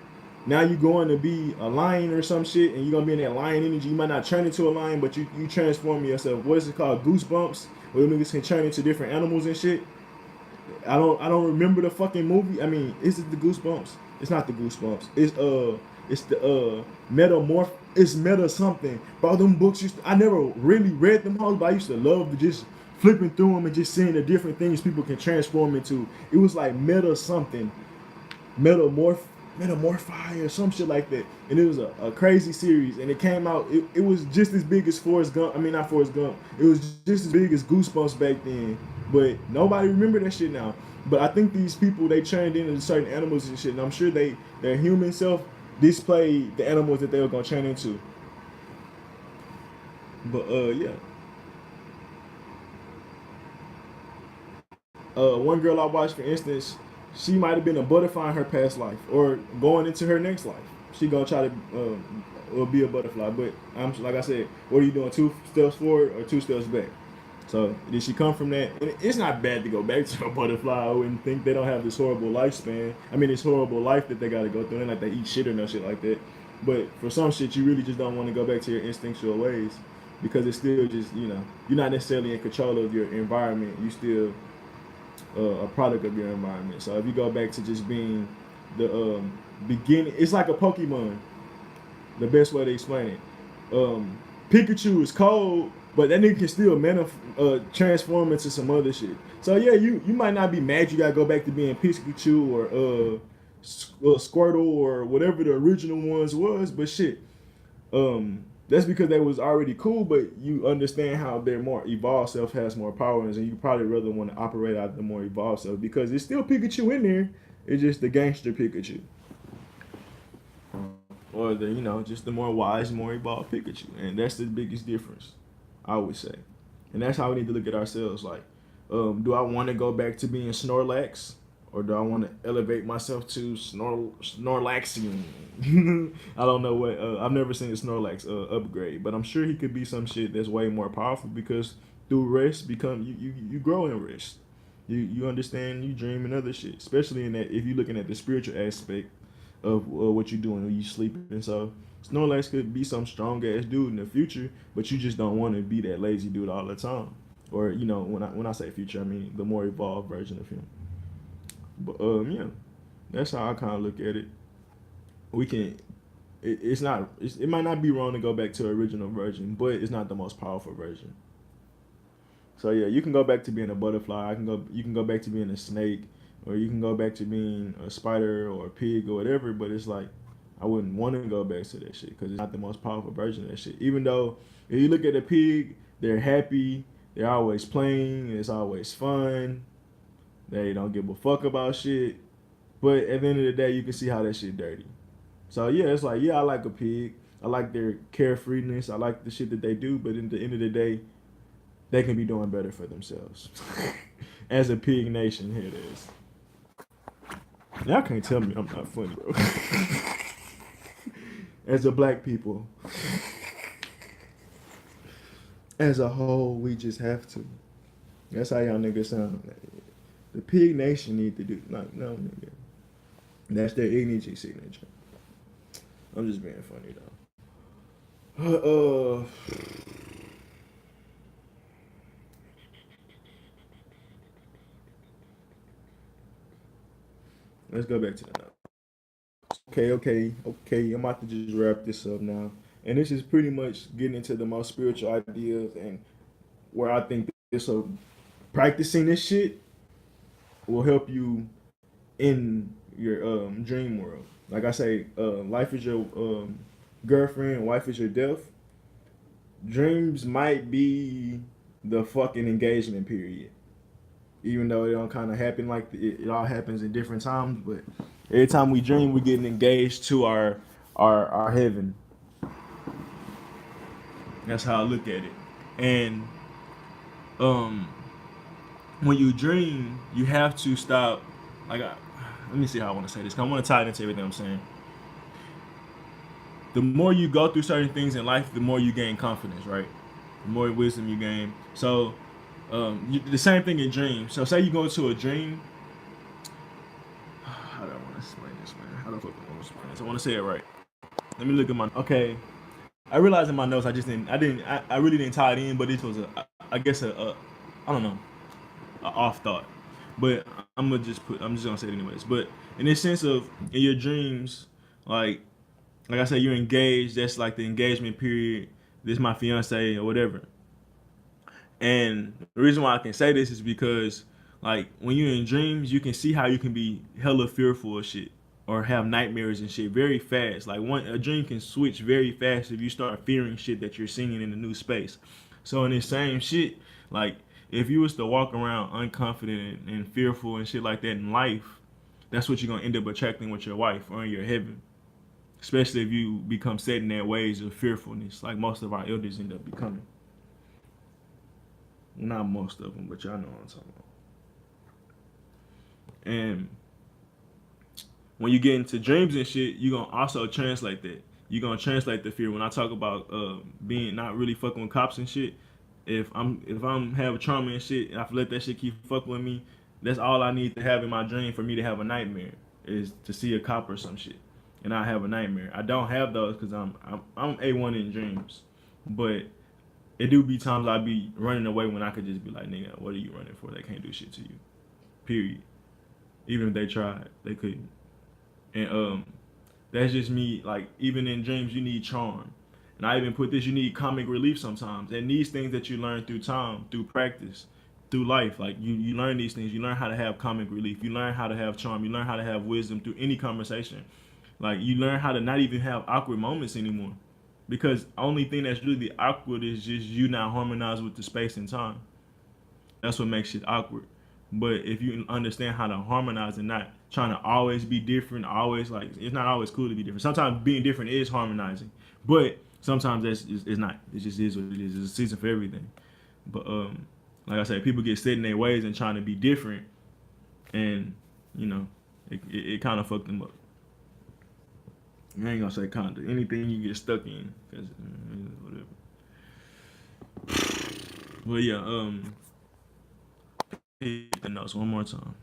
Speaker 1: Now you're going to be a lion or some shit, and you're going to be in that lion energy. You might not turn into a lion, but you transform yourself. What is it called? Goosebumps? Where niggas can turn into different animals and shit. I don't remember the fucking movie. I mean, is it the Goosebumps? It's not the Goosebumps. It's the Metamorph. It's Meta something. Bro, them books I never really read them all, but I used to love just flipping through them and just seeing the different things people can transform into. It was like Meta something. Metamorph Metamorphi or some shit like that. And it was a crazy series. And it came out, it was just as big as Forrest Gump. I mean, not Forrest Gump. It was just as big as Goosebumps back then. But nobody remember that shit now. But I think these people, they turned into certain animals and shit. And I'm sure their human self displayed the animals that they were going to turn into. But, yeah. One girl I watched, for instance, she might have been a butterfly in her past life, or going into her next life. She gonna try to be a butterfly. But I'm like I said, what are you doing? 2 steps forward or 2 steps back? So did she come from that? And it's not bad to go back to a butterfly. I wouldn't think they don't have this horrible lifespan. I mean, this horrible life that they got to go through. And like they eat shit or no shit like that. But for some shit, you really just don't want to go back to your instinctual ways because it's still just you're not necessarily in control of your environment. You still a product of your environment. So if you go back to just being the beginning, it's like a Pokemon. The best way to explain it. Pikachu is cold, but that nigga can still transform into some other shit. So yeah, you might not be mad you gotta go back to being Pikachu or Squirtle or whatever the original ones was, but shit. That's because they was already cool, but you understand how their more evolved self has more powers, and you probably rather want to operate out the more evolved self because it's still Pikachu in there. It's just the gangster Pikachu, or the just the more wise, more evolved Pikachu, and that's the biggest difference, I would say, and that's how we need to look at ourselves. Like, do I want to go back to being Snorlax? Or do I want to elevate myself to Snorlaxian? I don't know what. I've never seen a Snorlax upgrade, but I'm sure he could be some shit that's way more powerful because through rest, you grow in rest. You understand, you dream and other shit, especially in that if you're looking at the spiritual aspect of what you're doing when you sleeping. And so Snorlax could be some strong ass dude in the future, but you just don't want to be that lazy dude all the time. Or when I say future, I mean the more evolved version of him. But yeah, that's how I kind of look at it. We can. It's not. It might not be wrong to go back to the original version, but it's not the most powerful version. So yeah, you can go back to being a butterfly. You can go back to being a snake, or you can go back to being a spider or a pig or whatever. But it's like I wouldn't want to go back to that shit because it's not the most powerful version of that shit. Even though if you look at a pig, they're happy. They're always playing. It's always fun. They don't give a fuck about shit. But at the end of the day, you can see how that shit dirty. So yeah, it's like, yeah, I like a pig. I like their carefreeness. I like the shit that they do. But at the end of the day, they can be doing better for themselves. As a pig nation, here it is. Y'all can't tell me I'm not funny, bro. As a black people, as a whole, we just have to. That's how y'all niggas sound. The pig nation need to do no, nigga. That's their Ignigy signature. I'm just being funny though. Let's go back to the note. Okay. I'm about to just wrap this up now. And this is pretty much getting into the most spiritual ideas and where I think this practicing this shit will help you in your dream world. Like I say, life is your girlfriend, wife is your death. Dreams might be the fucking engagement period. Even though it don't kind of happen like it all happens in different times, but every time we dream, we're getting engaged to our heaven. That's how I look at it. And um, when you dream, you have to stop. Like, let me see how I want to say this. 'Cause I want to tie it into everything I'm saying. The more you go through certain things in life, the more you gain confidence, right? The more wisdom you gain. So, the same thing in dreams. So, say you go into a dream. How do I want to explain this, man? How do I want to explain this? I want to say it right. Let me look at my. Okay, I realized in my notes I just didn't. I really didn't tie it in, but this was I guess I don't know, a off thought. But I'm just gonna say it anyways. But in this sense of in your dreams, like I said, you're engaged. That's like the engagement period. This is my fiance or whatever. And the reason why I can say this is because, like, when you're in dreams, you can see how you can be hella fearful of shit. or have nightmares and shit very fast. Like a dream can switch very fast if you start fearing shit that you're seeing in a new space. So in this same shit, like if you was to walk around unconfident and fearful and shit like that in life, that's what you're gonna end up attracting with your wife or in your heaven. Especially if you become set in their ways of fearfulness, like most of our elders end up becoming. Not most of them, but y'all know what I'm talking about. And when you get into dreams and shit, you're gonna also translate that. You're gonna translate the fear. When I talk about being not really fucking with cops and shit, if I'm having trauma and shit, and I let that shit keep fucking with me, that's all I need to have in my dream for me to have a nightmare is to see a cop or some shit, and I have a nightmare. I don't have those because I'm A1 in dreams, but it do be times I be running away when I could just be like, nigga, what are you running for? They can't do shit to you. Period. Even if they tried, they couldn't. And that's just me. Like even in dreams, you need charm, and I even put this: you need comic relief sometimes. And these things that you learn through time, through practice, through life, like you learn these things. You learn how to have comic relief. You learn how to have charm. You learn how to have wisdom through any conversation. Like you learn how to not even have awkward moments anymore, because only thing that's really awkward is just you not harmonize with the space and time. That's what makes it awkward. But if you understand how to harmonize and not trying to always be different, always like it's not always cool to be different. Sometimes being different is harmonizing, but sometimes it's not. It just is what it is. It's a season for everything. But like I said, people get set in their ways and trying to be different, and you know, it kind of fucked them up. I ain't gonna say kind of anything you get stuck in, cause whatever. But yeah, hit the notes one more time.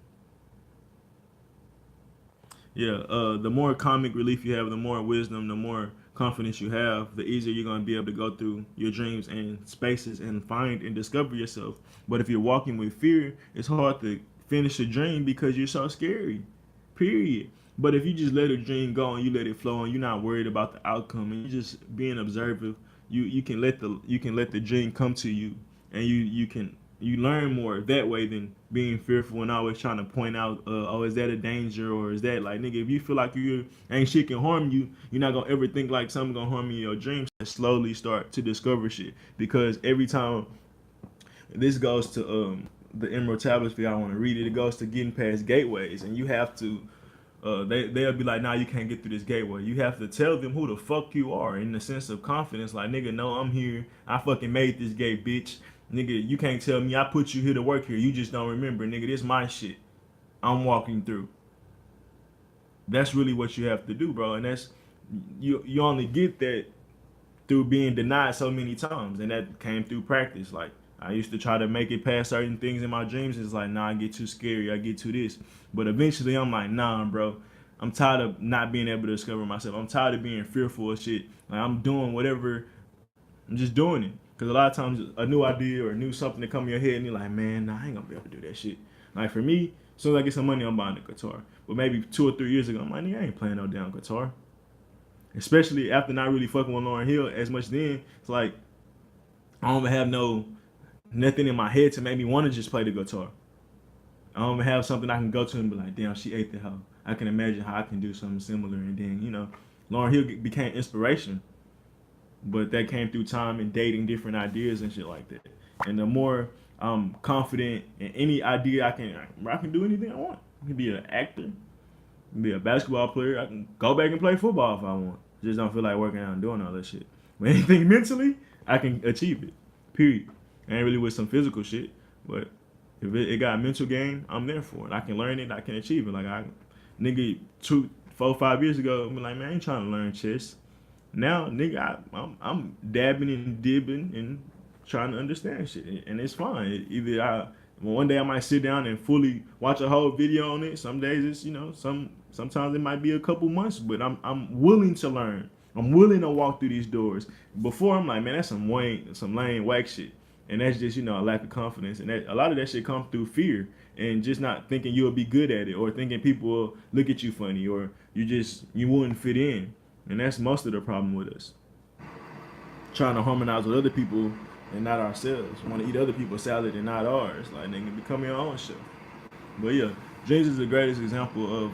Speaker 1: Yeah, the more comic relief you have, the more wisdom, the more confidence you have, the easier you're gonna be able to go through your dreams and spaces and find and discover yourself. But if you're walking with fear, it's hard to finish a dream because you're so scary. Period. But if you just let a dream go and you let it flow and you're not worried about the outcome and you're just being observant, you can let the dream come to you, and you learn more that way than being fearful and always trying to point out, oh, is that a danger, or is that like, nigga, if you feel like you ain't shit can harm you, you're not gonna ever think like something gonna harm you in your dreams. And slowly start to discover shit, because every time this goes to the Emerald Tablets, if y'all want to read it, it goes to getting past gateways, and you have to. They'll be like, nah, you can't get through this gateway. You have to tell them who the fuck you are in the sense of confidence. Like, nigga, no, I'm here. I fucking made this gate, bitch. Nigga, you can't tell me I put you here to work here. You just don't remember. Nigga, this my shit. I'm walking through. That's really what you have to do, bro. And that's, you only get that through being denied so many times. And that came through practice. Like, I used to try to make it past certain things in my dreams. It's like, nah, I get too scary. I get too this. But eventually I'm like, nah, bro. I'm tired of not being able to discover myself. I'm tired of being fearful of shit. Like, I'm doing whatever. I'm just doing it. Because a lot of times a new idea or a new something to come in your head and you're like, man, nah, I ain't going to be able to do that shit. Like for me, as soon as I get some money, I'm buying a guitar. But maybe 2 or 3 years ago, I'm like, nigga, I ain't playing no damn guitar. Especially after not really fucking with Lauryn Hill as much then. It's like, I don't have nothing in my head to make me want to just play the guitar. I don't even have something I can go to and be like, damn, she ate the hoe. I can imagine how I can do something similar. And then, you know, Lauryn Hill became inspiration. But that came through time and dating different ideas and shit like that. And the more I'm confident in any idea, I can do anything I want. I can be an actor, I can be a basketball player. I can go back and play football if I want. Just don't feel like working out and doing all that shit. But anything mentally, I can achieve it. Period. I ain't really with some physical shit, but if it got a mental game, I'm there for it. I can learn it. I can achieve it. Like nigga, 2, 4, 5 years ago, I'm like, man, I ain't trying to learn chess. Now, nigga, I'm dabbing and dibbing and trying to understand shit, and it's fine. Either one day I might sit down and fully watch a whole video on it. Some days it's, you know, sometimes it might be a couple months, but I'm willing to learn. I'm willing to walk through these doors. Before I'm like, man, that's some lame whack shit, and that's just, you know, a lack of confidence, and a lot of that shit comes through fear and just not thinking you'll be good at it, or thinking people will look at you funny, or you wouldn't fit in. And that's most of the problem with us. Trying to harmonize with other people and not ourselves. Want to eat other people's salad and not ours. Like, nigga, become your own chef. But yeah, dreams is the greatest example of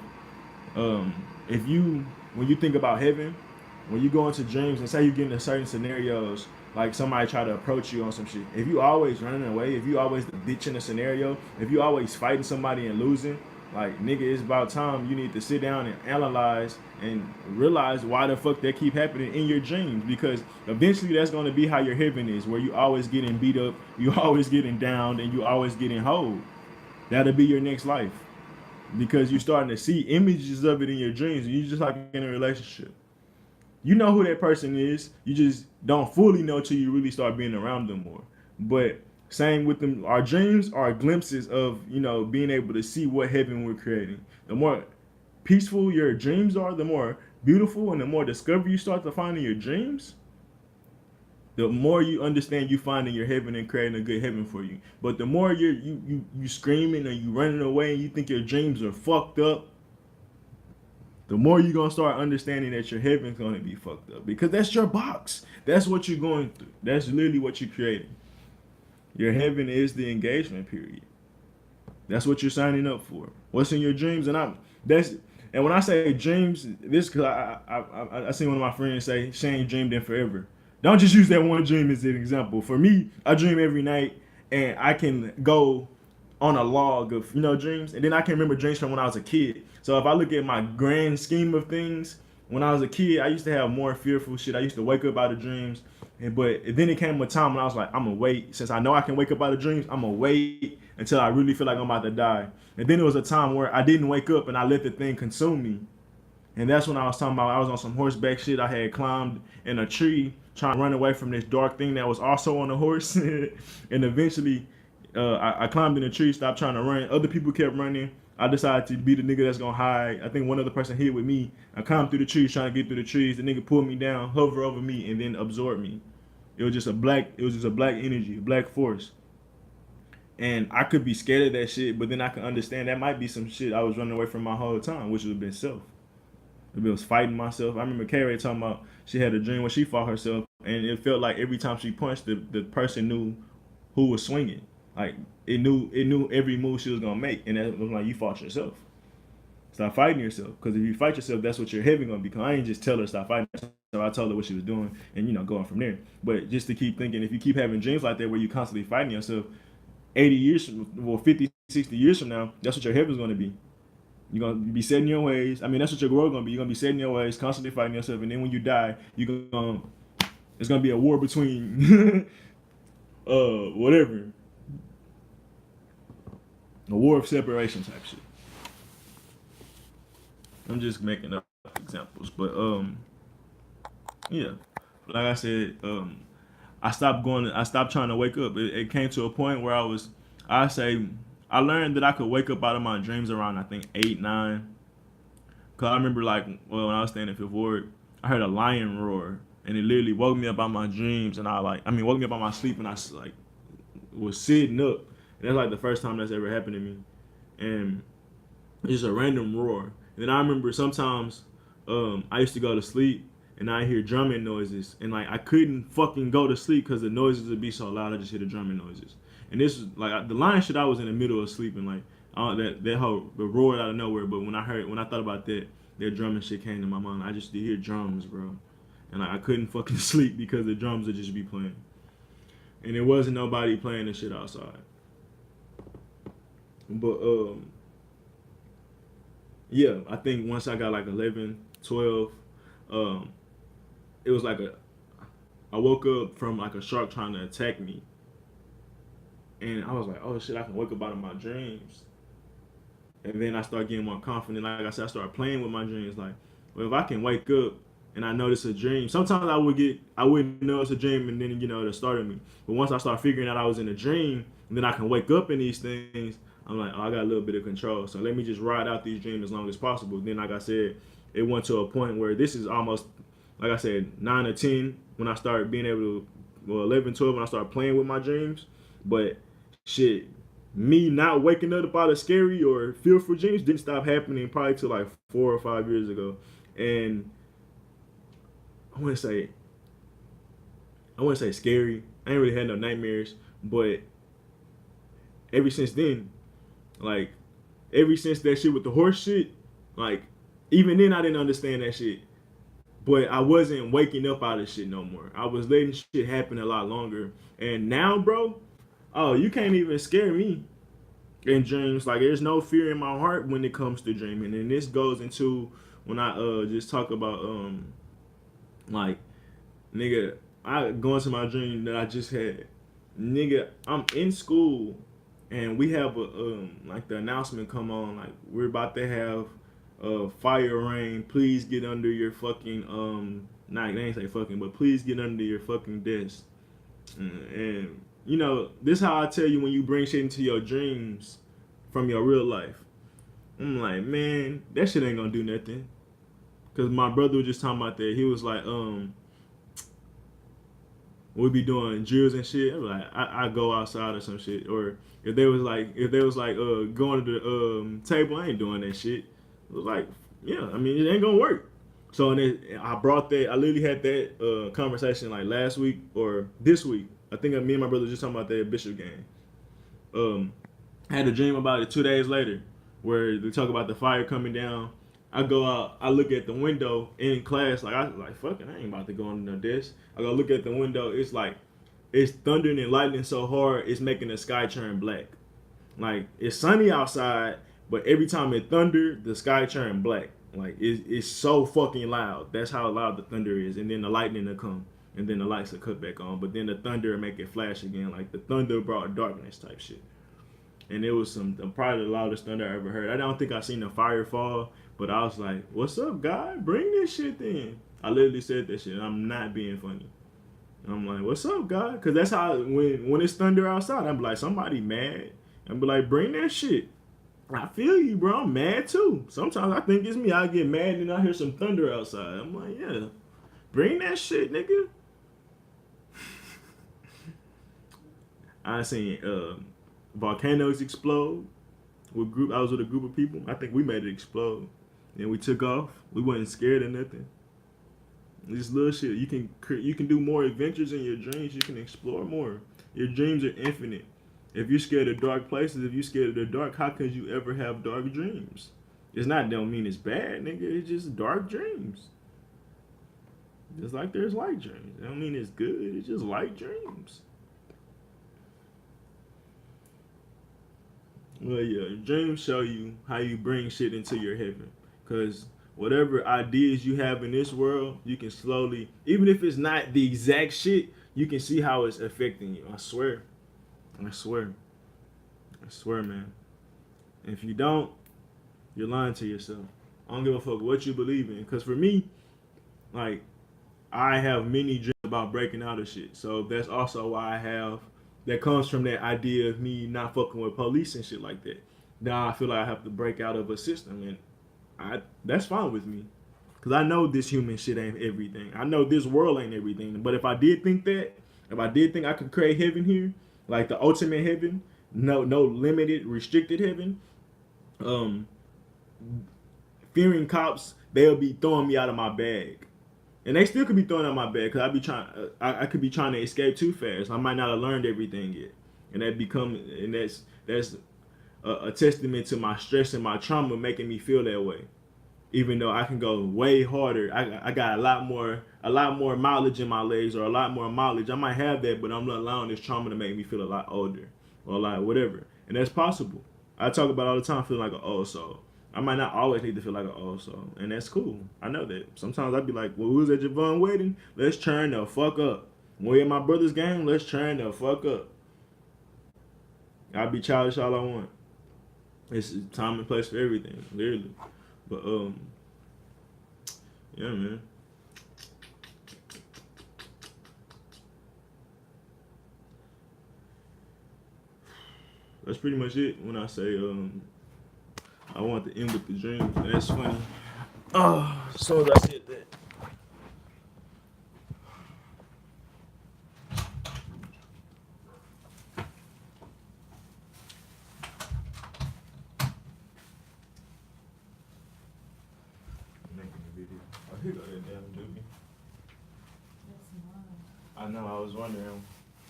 Speaker 1: If you when you think about heaven, when you go into dreams and say you get into certain scenarios, like somebody try to approach you on some shit, if you always running away, if you always the bitch in a scenario, if you always fighting somebody and losing, like nigga, it's about time you need to sit down and analyze and realize why the fuck that keep happening in your dreams, because eventually that's gonna be how your heaven is, where you always getting beat up, you always getting down, and you always getting hold. That'll be your next life, because you're starting to see images of it in your dreams, and you just like in a relationship. You know who that person is. You just don't fully know till you really start being around them more. But same with them, our dreams are glimpses of, being able to see what heaven we're creating. The more peaceful your dreams are, the more beautiful and the more discovery you start to find in your dreams, the more you understand you finding your heaven and creating a good heaven for you. But the more you screaming and you running away and you think your dreams are fucked up, the more you're gonna start understanding that your heaven's gonna be fucked up, because that's your box. That's what you're going through. That's literally what you're creating. Your heaven is the engagement period. That's what you're signing up for. What's in your dreams, and when I say dreams, this because I seen one of my friends say Shane dreamed in forever. Don't just use that one dream as an example. For me, I dream every night, and I can go on a log of dreams, and then I can remember dreams from when I was a kid. So if I look at my grand scheme of things, when I was a kid, I used to have more fearful shit. I used to wake up out of dreams, but then it came a time when I was like, I'm gonna wait. Since I know I can wake up out of dreams, I'm gonna wait until I really feel like I'm about to die. And then there was a time where I didn't wake up and I let the thing consume me. And that's when I was talking about I was on some horseback shit. I had climbed in a tree trying to run away from this dark thing that was also on a horse. And eventually I climbed in a tree, stopped trying to run. Other people kept running. I decided to be the nigga that's gonna hide. I think one other person hid with me. I climbed through the trees trying to get through the trees. The nigga pulled me down, hover over me, and then absorb me. It was just a black energy, a black force. And I could be scared of that shit, but then I can understand that might be some shit I was running away from my whole time, which would have been self. It was fighting myself. I remember Carrie talking about she had a dream where she fought herself, and it felt like every time she punched, the person knew who was swinging. Like it knew every move she was gonna make, and that was like, you fought yourself. Stop fighting yourself, because if you fight yourself, that's what your heaven gonna become. I ain't just tell her stop fighting herself. So I told her what she was doing, and going from there. But just to keep thinking, if you keep having dreams like that where you constantly fighting yourself, 80 years from, well, 50, 60 years from now, that's what your heaven's gonna be. You're gonna be set in your ways. I mean, that's what your world gonna be. You're gonna be set in your ways, constantly fighting yourself, and then when you die, it's gonna be a war between whatever, a war of separation type shit. I'm just making up examples, but yeah, like I said, I stopped trying to wake up. It came to a point where I learned that I could wake up out of my dreams around, I think, 8, 9. Cause I remember, like, well, when I was staying in Fifth Ward, I heard a lion roar, and it literally woke me up out my dreams, and woke me up out my sleep, and I like was sitting up. And that's like the first time that's ever happened to me, and it's just a random roar. And then I remember sometimes I used to go to sleep and I hear drumming noises, and like I couldn't fucking go to sleep because the noises would be so loud. I just hear the drumming noises. And this was like the lion shit. I was in the middle of sleeping, like that whole the roar out of nowhere. But when I thought about that drumming shit came to my mind. I just did hear drums, bro, and like, I couldn't fucking sleep because the drums would just be playing, and there wasn't nobody playing the shit outside. But yeah, I think once I got like 11, 12, it was like I woke up from like a shark trying to attack me, and I was like, oh shit, I can wake up out of my dreams. And then I started getting more confident. Like I said, I started playing with my dreams. Like, well, if I can wake up and I notice a dream, sometimes I wouldn't know it's a dream, and then it started me. But once I start figuring out I was in a dream, and then I can wake up in these things, I'm like, oh, I got a little bit of control. So let me just ride out these dreams as long as possible. Then, like I said, it went to a point where this is almost, like I said, 9 or 10 when I started being able to, well, 11, 12 when I started playing with my dreams. But shit, me not waking up about a scary or fearful dreams didn't stop happening probably till like 4 or 5 years ago. And I want to say scary. I ain't really had no nightmares, but ever since then, like ever since that shit with the horse shit, like even then I didn't understand that shit. But I wasn't waking up out of shit no more. I was letting shit happen a lot longer. And now, bro, oh, you can't even scare me in dreams. Like there's no fear in my heart when it comes to dreaming. And this goes into when I just talk about like nigga, I go into my dream that I just had. Nigga, I'm in school and we have a like the announcement come on, like we're about to have fire rain. Please get under your fucking not they ain't say fucking, but please get under your fucking desk. And you know, this is how I tell you when you bring shit into your dreams from your real life. I'm like, man, that shit ain't gonna do nothing. Cause my brother was just talking about that. He was like, we be doing drills and shit. I'm like, I go outside or some shit. Or if they was like going to the table, I ain't doing that shit. It was like, yeah, I mean, it ain't gonna work. So and I brought that. I literally had that conversation like last week or this week. I think me and my brother just talking about that Bishop game. I had a dream about it 2 days later, where they talk about the fire coming down. I go out, I look at the window in class, like I like fucking, I ain't about to go on no desk. I go look at the window. It's like it's thundering and lightning so hard, it's making the sky turn black. Like it's sunny outside, but every time it thunder, the sky turn black. Like it's so fucking loud. That's how loud the thunder is. And then the lightning will come, and then the lights will cut back on. But then the thunder will make it flash again. Like the thunder brought darkness type shit. And it was probably the loudest thunder I ever heard. I don't think I seen a fire fall, but I was like, "What's up, guy? Bring this shit in." I literally said that shit. I'm not being funny. I'm like, "What's up, guy?" Because that's how when it's thunder outside, I'm like, somebody mad. I'm be like, "Bring that shit." I feel you, bro. I'm mad too. Sometimes I think it's me. I get mad and I hear some thunder outside. I'm like, yeah, bring that shit, nigga. I seen volcanoes explode. I was with a group of people. I think we made it explode. Then we took off. We wasn't scared of nothing. This little shit. You can do more adventures in your dreams. You can explore more. Your dreams are infinite. If you're scared of dark places, if you're scared of the dark, how could you ever have dark dreams? It's not don't mean it's bad, nigga. It's just dark dreams. Just like there's light dreams. I don't mean it's good. It's just light dreams. Well, yeah, dreams show you how you bring shit into your heaven. Because whatever ideas you have in this world, you can slowly, even if it's not the exact shit, you can see how it's affecting you. I swear. I swear, man. If you don't, you're lying to yourself. I don't give a fuck what you believe in. Because for me, like, I have many dreams about breaking out of shit. So that's also why that comes from that idea of me not fucking with police and shit like that. Now I feel like I have to break out of a system. And that's fine with me. Because I know this human shit ain't everything. I know this world ain't everything. But if I did think I could create heaven here, like the ultimate heaven, no limited, restricted heaven. Fearing cops, they'll be throwing me out of my bag, and they still could be throwing out my bag because I could be trying to escape too fast. I might not have learned everything yet, and that's a testament to my stress and my trauma making me feel that way. Even though I can go way harder, I got a lot more mileage in my legs, or a lot more mileage. I might have that, but I'm not allowing this trauma to make me feel a lot older, or like whatever. And that's possible. I talk about all the time feeling like an old soul. I might not always need to feel like an old soul, and that's cool. I know that. Sometimes I'd be like, well, who's at Javon wedding? Let's turn the fuck up. When we're at my brother's game, let's turn the fuck up. I'll be childish all I want. It's time and place for everything, literally. But yeah, man. That's pretty much it when I say I want to end with the dreams. And that's funny. Oh, as soon as I said that. Here go that damn doobie. I know, I was wondering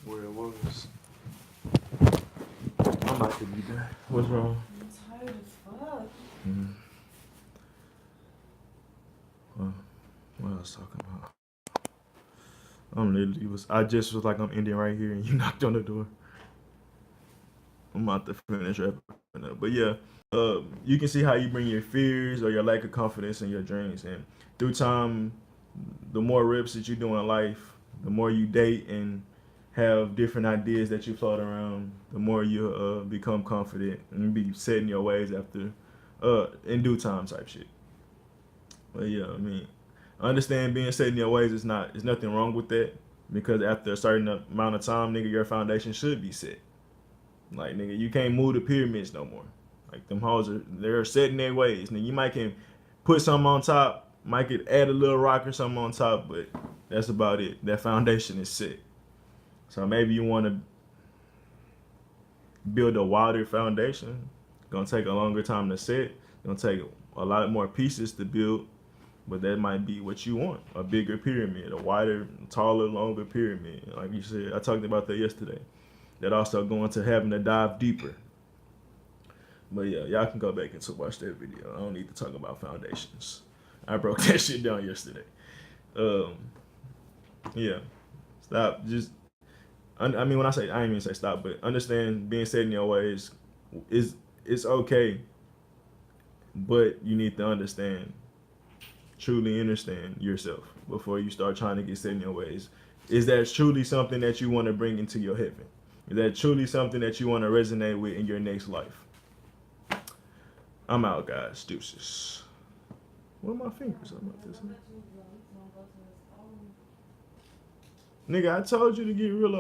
Speaker 1: where it was. I'm about to be done. What's wrong?
Speaker 2: I'm tired as fuck.
Speaker 1: was talking about? I just was like, I'm ending right here, and you knocked on the door. I'm about to finish wrapping up. But yeah, you can see how you bring your fears or your lack of confidence in your dreams, and through time, the more reps that you do in life, the more you date and have different ideas that you float around, the more you become confident and be set in your ways after, in due time type shit. But yeah, I mean, I understand being set in your ways is not, there's nothing wrong with that, because after a certain amount of time, nigga, your foundation should be set. Like, nigga, you can't move the pyramids no more. Like, them hoes they're set in their ways. Now you might can put something on top, might could add a little rock or something on top, but that's about it. That foundation is set. So maybe you want to build a wider foundation. It's gonna take a longer time to set. It's gonna take a lot more pieces to build, but that might be what you want. A bigger pyramid, a wider, taller, longer pyramid. Like you said, I talked about that yesterday. That also going to having to dive deeper. But yeah, y'all can go back and to watch that video. I don't need to talk about foundations. I broke that shit down yesterday. Um, yeah, stop. Just, I mean, when I say, I ain't even say stop, but understand being set in your ways is it's okay, but you need to understand, truly understand yourself before you start trying to get set in your ways. Is that truly something that you want to bring into your heaven? Is that truly something that you want to resonate with in your next life? I'm out, guys. Deuces. What are my fingers? I'm about this. Nigga, I told you to get real up.